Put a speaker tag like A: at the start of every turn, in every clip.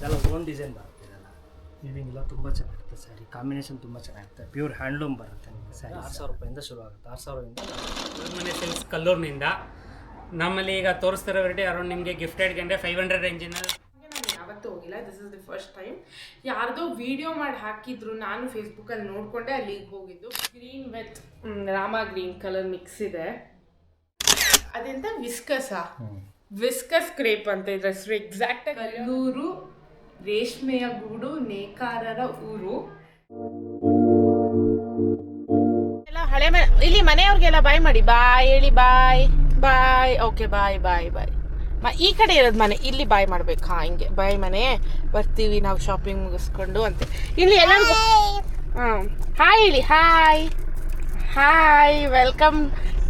A: ಇದೆಲ್ಲ own design ಬರುತ್ತೆ. ಇದೆಲ್ಲ ವಿವಿಂಗ್ ಎಲ್ಲ ತುಂಬ ಚೆನ್ನಾಗಿರುತ್ತೆ. ಸ್ಯಾರಿ ಕಾಂಬಿನೇಷನ್ ತುಂಬ ಚೆನ್ನಾಗಿರುತ್ತೆ. ಪ್ಯೂರ್ ಹ್ಯಾಂಡ್ಲೂಮ್ ಬರುತ್ತೆ ನಿಮಗೆ. ಸ್ಯಾರಿ 6,000 ರೂಪಾಯಿಂದ ಶುರು ಆಗುತ್ತೆ. 6,000
B: ಮನೆ ಸಿಲ್ಕ್ಸ್ ಕಲ್ಲೂರಿನಿಂದ. ನಮ್ಮಲ್ಲಿ ಈಗ ತೋರಿಸ್ತಿರೋ ವೆರೈಟಿ ಅರೌಂಡ್ ನಿಮಗೆ ಗಿಫ್ಟೆಡ್ಗೆ ಅಂದರೆ 500 ರೇಂಜಿನಲ್ಲಿ.
C: ನಾನು ಯಾವತ್ತೂ ಹೋಗಿಲ್ಲ, this is the first time. ಯಾರ್ದೋ ವಿಡಿಯೋ ಮಾಡಿ ಹಾಕಿದ್ರು, ನಾನು ಫೇಸ್ಬುಕ್ಕಲ್ಲಿ ನೋಡಿಕೊಂಡೆ ಅಲ್ಲಿಗೆ ಹೋಗಿದ್ದು. Green with Rama green colour mix ಇದೆ. ಅದೆಂತ ವಿಸ್ಕಸ್ ಕ್ರೇಪ್ ಅಂತ ಇದ್ರ ಹೆಸರು. ಎಕ್ಸಾಕ್ಟ್ ಕಲ್ಲೂರು ರೇಷ್ಮೆಯ ಗೂಡು, ನೇಕಾರರ ಊರು. ಎಲ್ಲ ಹಳೆ ಮನೆ. ಇಲ್ಲಿ ಮನೆಯವ್ರಿಗೆಲ್ಲ ಬಾಯ್ ಮಾಡಿ. ಬಾಯ್ ಹೇಳಿ. ಬಾಯ್ ಬಾಯ್. ಓಕೆ ಬಾಯ್ ಬಾಯ್ ಬಾಯ್. ಈ ಕಡೆ ಇರೋದು ಮನೆ, ಇಲ್ಲಿ ಬಾಯ್ ಮಾಡ್ಬೇಕು. ಹಿಂಗೆ ಬಾಯ್ ಮನೆ. ಬರ್ತೀವಿ ನಾವು ಶಾಪಿಂಗ್ ಮುಗಿಸ್ಕೊಂಡು ಅಂತ. ಇಲ್ಲಿ ಎಲ್ಲರಿಗೂ ಹಾಯ್ ಹೇಳಿ. ಹಾಯ್ ಹಾಯ್, ವೆಲ್ಕಮ್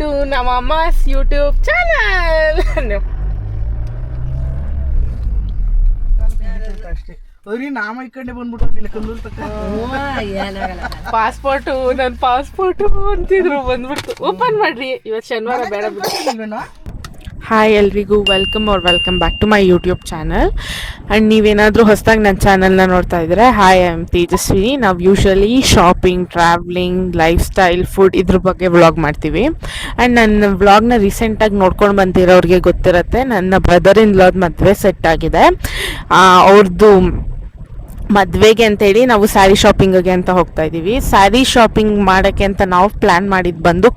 C: ಟು ನಮ್ಮ ಅಮ್ಮಸ್ ಯೂಟ್ಯೂಬ್ ಚಾನಲ್.
A: ನಾಮ ಈ ಕಡೆ ಬಂದ್ಬಿಟ್ಟು
C: ಪಾಸ್ಪೋರ್ಟು, ನನ್ನ ಪಾಸ್ಪೋರ್ಟು ಅಂತಿದ್ರು. ಬಂದ್ಬಿಡ್ತು. ಓಪನ್ ಮಾಡ್ರಿ, ಇವತ್ತು ಶನಿವಾರ ಬೇಡ ಬಿಟ್ಟು. ಹಾಯ್ ಎಲ್ರಿಗೂ, welcome back to my YouTube channel. And ನೀವೇನಾದರೂ ಹೊಸದಾಗಿ ನನ್ನ ಚಾನಲ್ನ ನೋಡ್ತಾ ಇದ್ದರೆ, ಹಾಯ್, ಐ ಆಮ್ ತೇಜಸ್ವಿನಿ. ನಾವು usually shopping, travelling, life style, food ಇದ್ರ ಬಗ್ಗೆ ವ್ಲಾಗ್ ಮಾಡ್ತೀವಿ. ಆ್ಯಂಡ್ ನನ್ನ ವ್ಲಾಗ್ನ ರೀಸೆಂಟಾಗಿ ನೋಡ್ಕೊಂಡು ಬಂದಿರೋರಿಗೆ ಗೊತ್ತಿರುತ್ತೆ, ನನ್ನ ಬ್ರದರ್ ಇನ್ ಲಾದ್ ಮದುವೆ ಸೆಟ್ ಆಗಿದೆ. ಅವ್ರದ್ದು ಮದುವೆಗೆ ಅಂತೇಳಿ ನಾವು ಸ್ಯಾರಿ ಶಾಪಿಂಗಿಗೆ ಅಂತ ಹೋಗ್ತಾ ಇದ್ದೀವಿ. ಸ್ಯಾರಿ ಶಾಪಿಂಗ್ ಮಾಡೋಕ್ಕೆ ಅಂತ ನಾವು ಪ್ಲ್ಯಾನ್ ಮಾಡಿದ್ದು ಬಂದು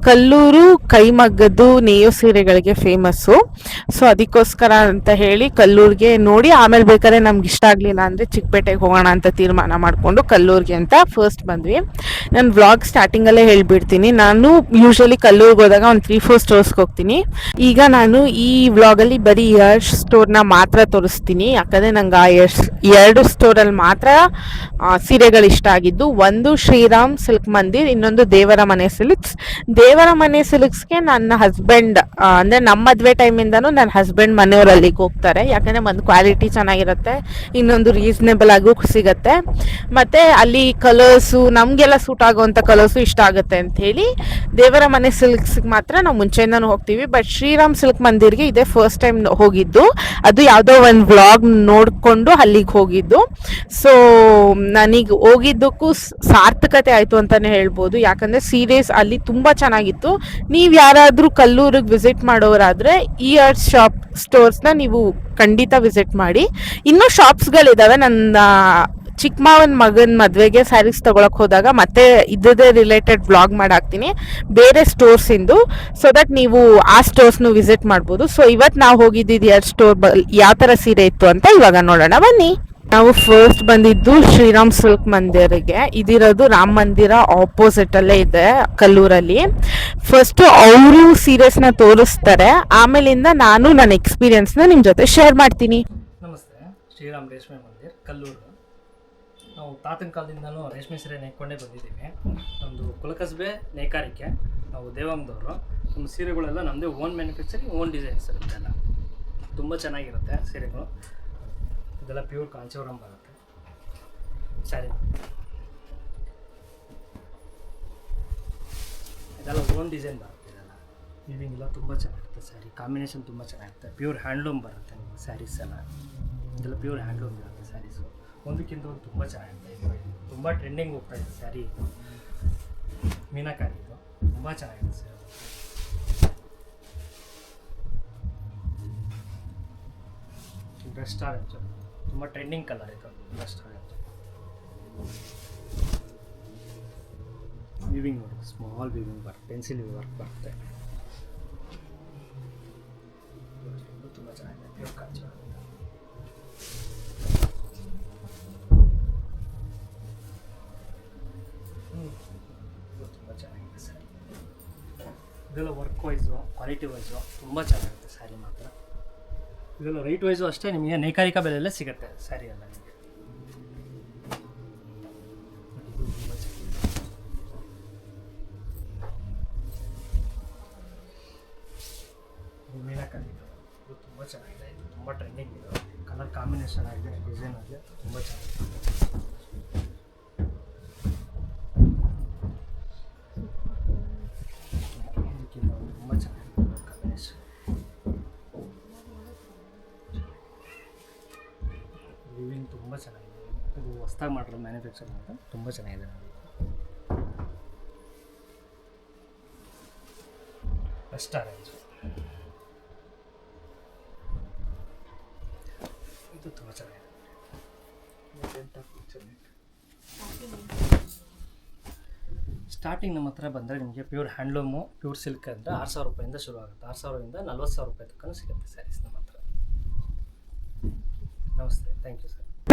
C: ಕಲ್ಲೂರು ಕೈಮಗ್ಗದ್ದು ನೇಯೋ ಸೀರೆಗಳಿಗೆ ಫೇಮಸ್ಸು. ಸೊ ಅದಕ್ಕೋಸ್ಕರ ಅಂತ ಹೇಳಿ ಕಲ್ಲೂರಿಗೆ ನೋಡಿ, ಆಮೇಲೆ ಬೇಕಾದ್ರೆ ನಮ್ಗೆ ಇಷ್ಟ ಆಗಲಿಲ್ಲ ಅಂದರೆ ಚಿಕ್ಕಪೇಟೆಗೆ ಹೋಗೋಣ ಅಂತ ತೀರ್ಮಾನ ಮಾಡಿಕೊಂಡು ಕಲ್ಲೂರಿಗೆ ಅಂತ ಫಸ್ಟ್ ಬಂದ್ವಿ. ನಾನು ವ್ಲಾಗ್ ಸ್ಟಾರ್ಟಿಂಗಲ್ಲೇ ಹೇಳಿಬಿಡ್ತೀನಿ, ನಾನು ಯೂಶ್ವಲಿ ಕಲ್ಲೂರಿಗೆ ಹೋದಾಗ ಒಂದು 3-4 ಸ್ಟೋರ್ಸ್ಗೆ ಹೋಗ್ತೀನಿ. ಈಗ ನಾನು ಈ ವ್ಲಾಗಲ್ಲಿ ಬರೀ ಇಯರ್ಸ್ ಸ್ಟೋರ್ನ ಮಾತ್ರ ತೋರಿಸ್ತೀನಿ, ಯಾಕಂದರೆ ನಂಗೆ ಆ ಎರಡು ಸ್ಟೋರಲ್ಲಿ ಮಾತ್ರ ಸೀರೆಗಳು ಇಷ್ಟ ಆಗಿದ್ದು. ಒಂದು ಶ್ರೀರಾಮ್ ಸಿಲ್ಕ್ ಮಂದಿರ್, ಇನ್ನೊಂದು ದೇವರ ಮನೆ ಸಿಲ್ಕ್ಸ್. ದೇವರ ಮನೆ ಸಿಲ್ಕ್ಸ್ಗೆ ನನ್ನ ಹಸ್ಬೆಂಡ್ ಅಂದರೆ ನಮ್ಮ ಮದುವೆ ಟೈಮಿಂದನೂ ನನ್ನ ಹಸ್ಬೆಂಡ್ ಮನೆಯವ್ರು ಅಲ್ಲಿಗೆ ಹೋಗ್ತಾರೆ, ಯಾಕಂದರೆ ಒಂದು ಕ್ವಾಲಿಟಿ ಚೆನ್ನಾಗಿರುತ್ತೆ, ಇನ್ನೊಂದು ರೀಸನೇಬಲ್ ಆಗೂ ಸಿಗುತ್ತೆ, ಮತ್ತು ಅಲ್ಲಿ ಕಲರ್ಸು ನಮಗೆಲ್ಲ ಸೂಟ್ ಆಗೋವಂಥ ಕಲರ್ಸು ಇಷ್ಟ ಆಗುತ್ತೆ ಅಂಥೇಳಿ ದೇವರ ಮನೆ ಸಿಲ್ಕ್ಸ್ಗೆ ಮಾತ್ರ ನಾವು ಮುಂಚೆಯಿಂದನೂ ಹೋಗ್ತೀವಿ. ಬಟ್ ಶ್ರೀರಾಮ್ ಸಿಲ್ಕ್ ಮಂದಿರ್ಗೆ ಇದೇ ಫಸ್ಟ್ ಟೈಮ್ ಹೋಗಿದ್ದು. ಅದು ಯಾವುದೋ ಒಂದು ವ್ಲಾಗ್ ನೋಡಿಕೊಂಡು ಅಲ್ಲಿಗೆ ಹೋಗಿದ್ದು. ಸೊ ನನಗೆ ಹೋಗಿದ್ದಕ್ಕೂ ಸಾರ್ಥಕತೆ ಆಯಿತು ಅಂತಲೇ ಹೇಳ್ಬೋದು, ಯಾಕಂದರೆ ಸೀರೆಸ್ ಅಲ್ಲಿ ತುಂಬ ಚೆನ್ನಾಗಿತ್ತು. ನೀವು ಯಾರಾದರೂ ಕಲ್ಲೂರಿಗೆ ವಿಸಿಟ್ ಮಾಡೋರಾದರೆ ಈ ಸ್ಟೋರ್ಸ್ನ ನೀವು ಖಂಡಿತ ವಿಸಿಟ್ ಮಾಡಿ. ಇನ್ನೂ ಶಾಪ್ಸ್ಗಳಿದ್ದಾವೆ. ನನ್ನ ಚಿಕ್ಕ ಮಾವನ ಮಗನ ಮದುವೆಗೆ ಸ್ಯಾರೀಸ್ ತೊಗೊಳಕ್ಕೆ ಹೋದಾಗ ಮತ್ತೆ ಇದ್ದೇ ರಿಲೇಟೆಡ್ ವ್ಲಾಗ್ ಮಾಡಾಕ್ತೀನಿ ಬೇರೆ ಸ್ಟೋರ್ಸಿಂದು, ಸೊ ದಟ್ ನೀವು ಆ ಸ್ಟೋರ್ಸ್ನು ವಿಸಿಟ್ ಮಾಡ್ಬೋದು. ಸೊ ಇವತ್ತು ನಾವು ಹೋಗಿದ್ದಿದ್ದು 2 ಸ್ಟೋರ್ ಯಾವ ಥರ ಸೀರೆ ಇತ್ತು ಅಂತ ಇವಾಗ ನೋಡೋಣ ಬನ್ನಿ. ನಾವು ಫಸ್ಟ್ ಬಂದಿದ್ದು ಶ್ರೀರಾಮ್ ಸಿಲ್ಕ್ ಮಂದಿರಿಗೆ. ಇದಿರೋದು ರಾಮ ಮಂದಿರ ಆಪೋಸಿಟಲ್ಲೇ ಇದೆ ಕಲ್ಲೂರಲ್ಲಿ. ಫಸ್ಟು ಅವರು ಸೀರೆಸ್ನ ತೋರಿಸ್ತಾರೆ, ಆಮೇಲಿಂದ ನಾನು ನನ್ನ ಎಕ್ಸ್ಪೀರಿಯನ್ಸ್ನ ನಿಮ್ಮ ಜೊತೆ ಶೇರ್ ಮಾಡ್ತೀನಿ.
A: ನಮಸ್ತೆ. ಶ್ರೀರಾಮ್ ರೇಷ್ಮೆ ಮಂದಿರ್ ಕಲ್ಲೂರು. ನಾವು ತಾತನ ಕಾಲದಿಂದನೂ ರೇಷ್ಮೆ ಸೀರೆ ನೇಯ್ಕೊಂಡೇ ಬಂದಿದ್ದೀವಿ. ನಮ್ಮದು ಕುಲಕಸಬೆ ನೇಕಾರಿಕೆ, ನಾವು ದೇವಂಗದವರು. ನಮ್ಮ ಸೀರೆಗಳೆಲ್ಲ ನಮ್ಮದೇ ಓನ್ ಮ್ಯಾನುಫ್ಯಾಕ್ಚರಿಂಗ್, ಓನ್ ಡಿಸೈನ್ಸ್ ಇರುತ್ತೆ. ಎಲ್ಲ ತುಂಬ ಚೆನ್ನಾಗಿರುತ್ತೆ ಸೀರೆಗಳು. ಇದೆಲ್ಲ ಪ್ಯೂರ್ ಕಾಂಚೀವರಂ ಬರುತ್ತೆ ಸ್ಯಾರಿ. ಇದೆಲ್ಲ ಓನ್ ಡಿಸೈನ್ ಬರುತ್ತೆ. ಇದೆಲ್ಲ ವಿವಿಂಗ್ ಎಲ್ಲ ತುಂಬ ಚೆನ್ನಾಗಿರುತ್ತೆ. ಸ್ಯಾರಿ ಕಾಂಬಿನೇಷನ್ ತುಂಬ ಚೆನ್ನಾಗಿರುತ್ತೆ. ಪ್ಯೂರ್ ಹ್ಯಾಂಡ್ಲೂಮ್ ಬರುತ್ತೆ ನಿಮಗೆ ಸ್ಯಾರೀಸ್ ಎಲ್ಲ. ಇದೆಲ್ಲ ಪ್ಯೂರ್ ಹ್ಯಾಂಡ್ಲೂಮ್ ಇರುತ್ತೆ ಸ್ಯಾರೀಸು. ಒಂದಕ್ಕಿಂತ ಒಂದು ತುಂಬ ಚೆನ್ನಾಗಿರುತ್ತೆ. ತುಂಬ ಟ್ರೆಂಡಿಂಗ್ ಹೋಗ್ತಾ ಇದೆ ಸ್ಯಾರಿ. ಮೀನಾಕಾರಿ ಇದು ತುಂಬ ಚೆನ್ನಾಗಿದೆ ಸ್ಯಾರಿ. ಬ್ರಸ್ಟ್ ಆರೆಂಜ್ ತುಂಬ ಟ್ರೆಂಡಿಂಗ್ ಕಲರ್ ಇದು. ಬ್ರಸ್ಟ್ ಆರೆಂಜ್ ವಿವಿಂಗ್ ನೋಡಿ, ಸ್ಮಾಲ್ ವಿವಿಂಗ್ ಬರುತ್ತೆ, ಪೆನ್ಸಿಲ್ ವರ್ಕ್ ಬರುತ್ತೆ. ತುಂಬ ಚೆನ್ನಾಗಿದೆ ಪ್ಯೂರ್ ಕಾಂಚಿ. ತುಂಬ ಚೆನ್ನಾಗಿದೆ ಸ್ಯಾರಿ. ಇದೆಲ್ಲ ವರ್ಕ್ ವೈಸು, ಕ್ವಾಲಿಟಿ ವೈಸು ತುಂಬ ಚೆನ್ನಾಗಿರುತ್ತೆ ಸ್ಯಾರಿ ಮಾತ್ರ. ಇದೆಲ್ಲ ರೈಟ್ ವೈಸು ಅಷ್ಟೇ ನಿಮಗೆ ನೇಕಾರಿಕಾ ಬೆಲೆಯಲ್ಲೇ ಸಿಗುತ್ತೆ ಸ್ಯಾರಿ ಎಲ್ಲ ನಿಮಗೆ. ಮೀನಾಕಾರಿ ಇದು ತುಂಬ ಚೆನ್ನಾಗಿದೆ. ಇದು ತುಂಬ ಟ್ರೆಂಡಿಂಗ್ ಇದೆ. ಕಲರ್ ಕಾಂಬಿನೇಷನ್ ಆಗಿದೆ, ಡಿಸೈನ್ ಆಗಿದೆ, ತುಂಬ ಚೆನ್ನಾಗಿದೆ. ತುಂಬ ಚೆನ್ನಾಗಿದೆ ಕಾಂಬಿನೇಷನ್. ತುಂಬ ಚೆನ್ನಾಗಿದೆ. ಇದು ಹೊಸ್ದಾಗಿ ಮಾಡಿರೋ ಮ್ಯಾನುಫ್ಯಾಕ್ಚರ್ ಅಂತ ತುಂಬ ಚೆನ್ನಾಗಿದೆ ನೋಡಿ. ಬೆಸ್ಟ್ ಆರೆಂಜ್ ಇದು ತುಂಬ ಚೆನ್ನಾಗಿದೆ. ಸ್ಟಾರ್ಟಿಂಗ್ ನಮ್ಮ ಹತ್ರ ಬಂದರೆ ನಿಮಗೆ ಪ್ಯೂರ್ ಹ್ಯಾಂಡ್ಲೂಮು ಪ್ಯೂರ್ ಸಿಲ್ಕ್ ಅಂದರೆ 6,000 ರೂಪಾಯಿಂದ ಶುರು ಆಗುತ್ತೆ. 6,000ರಿಂದ 40,000 ರೂಪಾಯಿ ತನಕ ಸಿಗುತ್ತೆ ಸ್ಯಾರೀಸ್ ನಮ್ಮ ಹತ್ರ. ನಮಸ್ತೆ, thank you sir.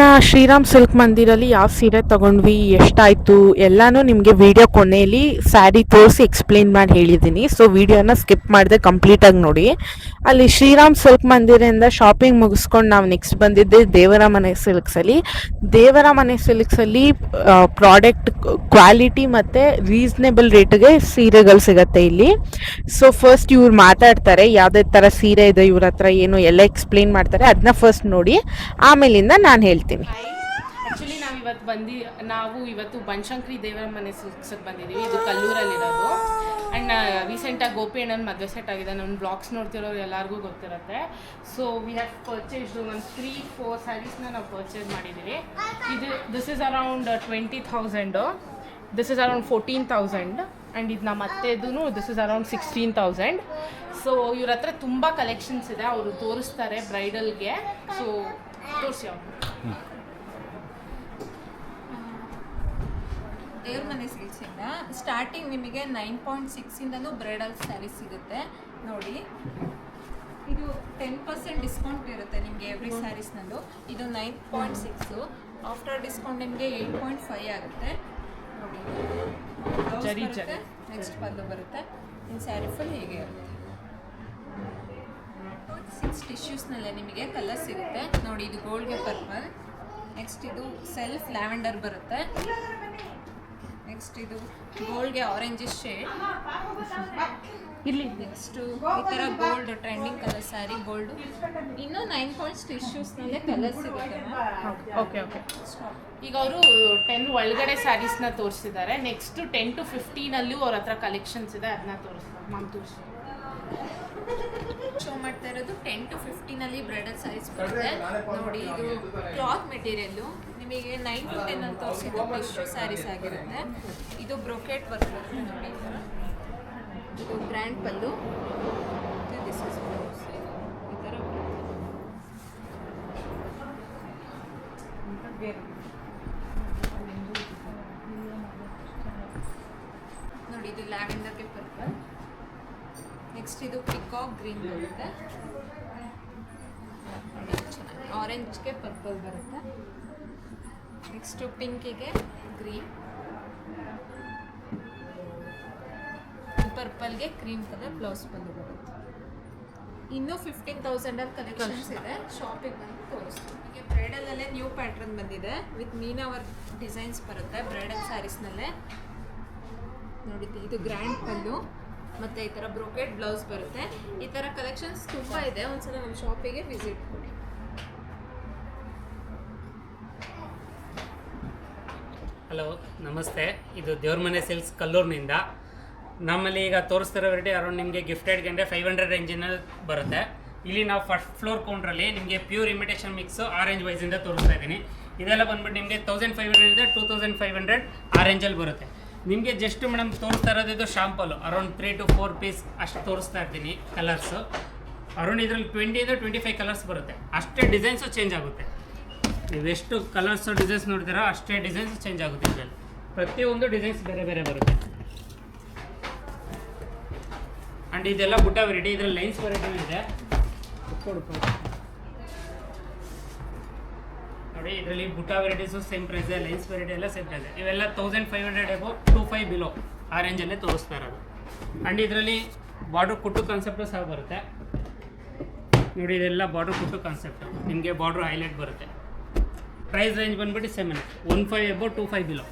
C: Shriram Silk ಮಂದಿರಲ್ಲಿ ಯಾವ ಸೀರೆ ತೊಗೊಂಡ್ವಿ, ಎಷ್ಟಾಯಿತು ಎಲ್ಲನೂ ನಿಮಗೆ ವಿಡಿಯೋ ಕೊನೆಯಲ್ಲಿ ಸ್ಯಾರಿ ತೋರಿಸಿ ಎಕ್ಸ್ಪ್ಲೇನ್ ಮಾಡಿ ಹೇಳಿದ್ದೀನಿ. ಸೊ ವಿಡಿಯೋನ ಸ್ಕಿಪ್ ಮಾಡಿದೆ, ಕಂಪ್ಲೀಟಾಗಿ ನೋಡಿ. ಅಲ್ಲಿ ಶ್ರೀರಾಮ್ ಸಿಲ್ಕ್ ಮಂದಿರದಿಂದ ಶಾಪಿಂಗ್ ಮುಗಿಸ್ಕೊಂಡು ನಾವು ನೆಕ್ಸ್ಟ್ ಬಂದಿದ್ದೆ ದೇವರ ಮನೆ ಸಿಲ್ಕ್ಸಲ್ಲಿ. ದೇವರ ಮನೆ ಸಿಲ್ಕ್ಸಲ್ಲಿ ಪ್ರಾಡಕ್ಟ್ ಕ್ವಾಲಿಟಿ ಮತ್ತು ರೀಸ್ನೇಬಲ್ ರೇಟ್ಗೆ ಸೀರೆಗಳು ಸಿಗುತ್ತೆ ಇಲ್ಲಿ. ಸೊ ಫಸ್ಟ್ ಇವ್ರು ಮಾತಾಡ್ತಾರೆ ಯಾವುದೇ ಥರ ಸೀರೆ ಇದೆ ಇವ್ರ ಹತ್ರ ಏನು ಎಲ್ಲ ಎಕ್ಸ್ಪ್ಲೇನ್ ಮಾಡ್ತಾರೆ. ಅದನ್ನ ಫಸ್ಟ್ ನೋಡಿ, ಆಮೇಲಿಂದ ನಾನು ಹೇಳ್ತೀನಿ.
D: ಆ್ಯಕ್ಚುಲಿ ನಾವು ಇವತ್ತು ಬನಶಂಕರಿ ದೇವರ ಮನೆ ಸಿಲ್ಕ್ಸಿಗೆ ಬಂದಿದ್ದೀವಿ. ಇದು ಕಲ್ಲೂರಲ್ಲಿರೋದು. ಆ್ಯಂಡ್ ರೀಸೆಂಟಾಗಿ ಗೋಪಿ ಅಣ್ಣನ ಮದುವೆ ಸೆಟ್ ಆಗಿದೆ. ನನ್ನ ಬ್ಲಾಗ್ಸ್ ನೋಡ್ತಿರೋರು ಎಲ್ಲರಿಗೂ ಗೊತ್ತಿರುತ್ತೆ. ಸೊ ವಿ ಹ್ಯಾವ್ ಪರ್ಚೇಸ್ಡ್ ಒಂದು 3-4 ಸ್ಯಾರೀಸ್ನ ನಾವು ಪರ್ಚೇಸ್ ಮಾಡಿದ್ದೀವಿ. This is around 20,000, this is around 14,000 and ಇದು ನಮ್ಮ ಅತ್ತೆದು ದಿಸ್ ಇಸ್ ಅರೌಂಡ್ 16,000. ಸೊ ಇವ್ರ ಹತ್ರ ತುಂಬ ಕಲೆಕ್ಷನ್ಸ್ ಇದೆ, ಅವರು ತೋರಿಸ್ತಾರೆ ಬ್ರೈಡಲ್ಗೆ. ಸೊ ತೋರಿಸಿ ಅವರು.
E: ದೇವ್ರ ಮನೆ ಸಿಲ್ಕ್ಸಿಂದ ಸ್ಟಾರ್ಟಿಂಗ್ ನಿಮಗೆ 9.6ಇಂದನೂ ಬ್ರೈಡಲ್ ಸ್ಯಾರಿ ಸಿಗುತ್ತೆ ನೋಡಿ. ಇದು 10% ಡಿಸ್ಕೌಂಟ್ ಇರುತ್ತೆ ನಿಮಗೆ ಎವ್ರಿ ಸ್ಯಾರೀಸ್ನಲ್ಲೂ. ಇದು 9.6, ಆಫ್ಟರ್ ಡಿಸ್ಕೌಂಟ್ ನಿಮಗೆ 8.5 ಆಗುತ್ತೆ ನೋಡಿ. ನೆಕ್ಸ್ಟ್ ಪಲ್ಲು ಬರುತ್ತೆ. ಇನ್ನು ಸ್ಯಾರಿ ಫುಲ್ ಹೀಗೆ ಇರುತ್ತೆ. 6 ಟಿಶ್ಯೂಸ್ನಲ್ಲೇ ನಿಮಗೆ ಕಲರ್ ಸಿಗುತ್ತೆ ನೋಡಿ. ಇದು ಗೋಲ್ಡ್ಗೆ ಪರ್ಪಲ್, ನೆಕ್ಸ್ಟ್ ಇದು ಸೆಲ್ಫ್ ಲ್ಯಾವೆಂಡರ್ ಬರುತ್ತೆ, ನೆಕ್ಸ್ಟ್ ಇದು ಗೋಲ್ಡ್ಗೆ ಆರೆಂಜಿಶ್ ಶೇಡ್ ಇಲ್ಲಿ, ನೆಕ್ಸ್ಟು ಈ ಥರ gold trending colour sari gold. ಇನ್ನೂ 9 ಪಾಯಿಂಟ್ಸ್ ಟಿಶ್ಯೂಸ್ನಲ್ಲೇ ಕಲರ್ ಸಿಗುತ್ತೆ.
D: ಓಕೆ ಈಗ ಅವರು 10 ಒಳಗಡೆ ಸ್ಯಾರೀಸ್ನ ತೋರಿಸಿದ್ದಾರೆ. ನೆಕ್ಸ್ಟು 10 to 15 ಅವ್ರ ಹತ್ರ ಕಲೆಕ್ಷನ್ಸ್ ಇದೆ, ಅದನ್ನ ತೋರಿಸಿ
E: ಶೋ ಮಾಡ್ತಾ ಇರೋದು 10 to 15 ಬ್ರೈಡಲ್ ಸ್ಯಾರೀಸ್ ಬರುತ್ತೆ ನೋಡಿ. ಇದು ಕ್ಲಾತ್ ಮೆಟೀರಿಯಲ್ಲು ನಿಮಗೆ 9 to 10 ಅಂತ ತೋರಿಸಿದ್ದು ಟಿಶ್ಯೂ ಸ್ಯಾರೀಸ್ ಆಗಿರುತ್ತೆ. ಇದು ಬ್ರೊಕೆಟ್ ವರ್ಕ್ ಬರುತ್ತೆ ನೋಡಿ. ಈ ಥರ ಇದು grand pallu, this is blouse. ಈ ಥರ ನೋಡಿ. ಇದು ಲ್ಯಾವೆಂಡರ್ಗೆ ಪರ್ಪಲ್, ನೆಕ್ಸ್ಟ್ ಇದು ಪಿಕಾಕ್ ಗ್ರೀನ್ ಬರುತ್ತೆ, ಆರೆಂಜ್ಗೆ ಪರ್ಪಲ್ ಬರುತ್ತೆ, ನೆಕ್ಸ್ಟು ಪಿಂಕಿಗೆ ಗ್ರೀನ್, ಪರ್ಪಲ್ಗೆ ಕ್ರೀಮ್ ಕಲರ್ ಬ್ಲೌಸ್ ಪಲ್ಲು ಬರುತ್ತೆ. ಇನ್ನೂ 15,000 ಕಲೆಕ್ಷನ್ಸ್ ಇದೆ, ಶಾಪಿಗೆ ಬಂದು ತೋರಿಸ್ತೀವಿ. ಈಗ ಬ್ರೈಡಲಲ್ಲೇ ನ್ಯೂ ಪ್ಯಾಟ್ರನ್ ಬಂದಿದೆ ವಿತ್ ಮೀನಾ ವರ್ಕ್ ಡಿಸೈನ್ಸ್ ಬರುತ್ತೆ ಬ್ರೈಡಲ್ ಸ್ಯಾರೀಸ್ನಲ್ಲೇ ನೋಡಿ. ಇದು ಗ್ರ್ಯಾಂಡ್ ಪಲ್ಲು ಮತ್ತು ಈ ಥರ ಬ್ರೋಕೆಟ್ ಬ್ಲೌಸ್ ಬರುತ್ತೆ. ಈ ಥರ ಕಲೆಕ್ಷನ್ಸ್ ತುಂಬ ಇದೆ, ಒಂದ್ಸಲ ನಮ್ಮ ಶಾಪಿಗೆ ವಿಸಿಟ್ ಕೊಡಿ.
B: ಹಲೋ ನಮಸ್ತೆ, ಇದು ದೇವ್ರ ಮನೆ ಸಿಲ್ಕ್ಸ್ ಕಲ್ಲೂರಿನಿಂದ. ನಮ್ಮಲ್ಲಿ ಈಗ ತೋರಿಸ್ತಿರೋ ವೆರೈಟಿ ಅರೌಂಡ್ ನಿಮಗೆ ಗಿಫ್ಟೆಡ್ಗೆ ಅಂದರೆ 500 ರೇಂಜಿನಲ್ಲಿ ಬರುತ್ತೆ. ಇಲ್ಲಿ ನಾವು ಫಸ್ಟ್ ಫ್ಲೋರ್ ಕೌಂಟ್ರಲ್ಲಿ ನಿಮಗೆ ಪ್ಯೂರ್ ಇಮಿಟೇಷನ್ ಮಿಕ್ಸು ಆರೆಂಜ್ ವೈಸಿಂದ ತೋರಿಸ್ತಾ ಇದ್ದೀನಿ. ಇದೆಲ್ಲ ಬಂದ್ಬಿಟ್ಟು ನಿಮಗೆ 1,500 to 2,500 ಆರೆಂಜಲ್ಲಿ ಬರುತ್ತೆ. ನಿಮಗೆ ಜಸ್ಟ್ ಮೇಡಮ್ ತೋರಿಸ್ತಾ ಇರೋದು ಇದು ಶಾಂಪಲ್ಲು ಅರೌಂಡ್ 3 to 4 ಪೀಸ್ ಅಷ್ಟು ತೋರಿಸ್ತಾ ಇರ್ತೀನಿ ಕಲರ್ಸು. ಅರೌಂಡ್ ಇದರಲ್ಲಿ 20 to 25 ಕಲರ್ಸ್ ಬರುತ್ತೆ. ಅಷ್ಟೇ ಡಿಸೈನ್ಸು ಚೇಂಜ್ ಆಗುತ್ತೆ. ನೀವೆಷ್ಟು ಕಲರ್ಸು ಡಿಸೈನ್ಸ್ ನೋಡ್ತೀರೋ ಅಷ್ಟೇ ಡಿಸೈನ್ಸ್ ಚೇಂಜ್ ಆಗುತ್ತೆ. ಇದರಲ್ಲಿ ಪ್ರತಿಯೊಂದು ಡಿಸೈನ್ಸ್ ಬೇರೆ ಬೇರೆ ಬರುತ್ತೆ. ಆ್ಯಂಡ್ ಇದೆಲ್ಲ ಬುಟ್ಟ ವೆರೈಟಿ, ಇದರಲ್ಲಿ ಲೈನ್ಸ್ ವೆರೈಟಿ ಇದೆ ನೋಡಿ. ಇದರಲ್ಲಿ ಬುಟ್ಟ ವೆರೈಟೀಸು ಸೇಮ್ ಪ್ರೈಸ್ ಇದೆ, ಲೈನ್ಸ್ ವೆರೈಟಿ ಎಲ್ಲ ಸೇಮ್ ಪ್ರೈಸ್ ಇದೆ. ಇವೆಲ್ಲ 1,500 ಎಬೋ 2,500 ಬಿಲೋ ಆ ರೇಂಜಲ್ಲೇ ತೋರಿಸ್ತಾ ಇರೋದು. ಆ್ಯಂಡ್ ಇದರಲ್ಲಿ ಬಾರ್ಡ್ರ್ ಕುಟ್ಟು ಕಾನ್ಸೆಪ್ಟು ಸಹ ಬರುತ್ತೆ ನೋಡಿ. ಇದೆಲ್ಲ ಬಾರ್ಡ್ರ್ ಕುಟ್ಟು ಕಾನ್ಸೆಪ್ಟು, ನಿಮಗೆ ಬಾರ್ಡ್ರ್ ಹೈಲೈಟ್ ಬರುತ್ತೆ. ಪ್ರೈಸ್ ರೇಂಜ್ ಬಂದ್ಬಿಟ್ಟು same 1500 above 2,500 below.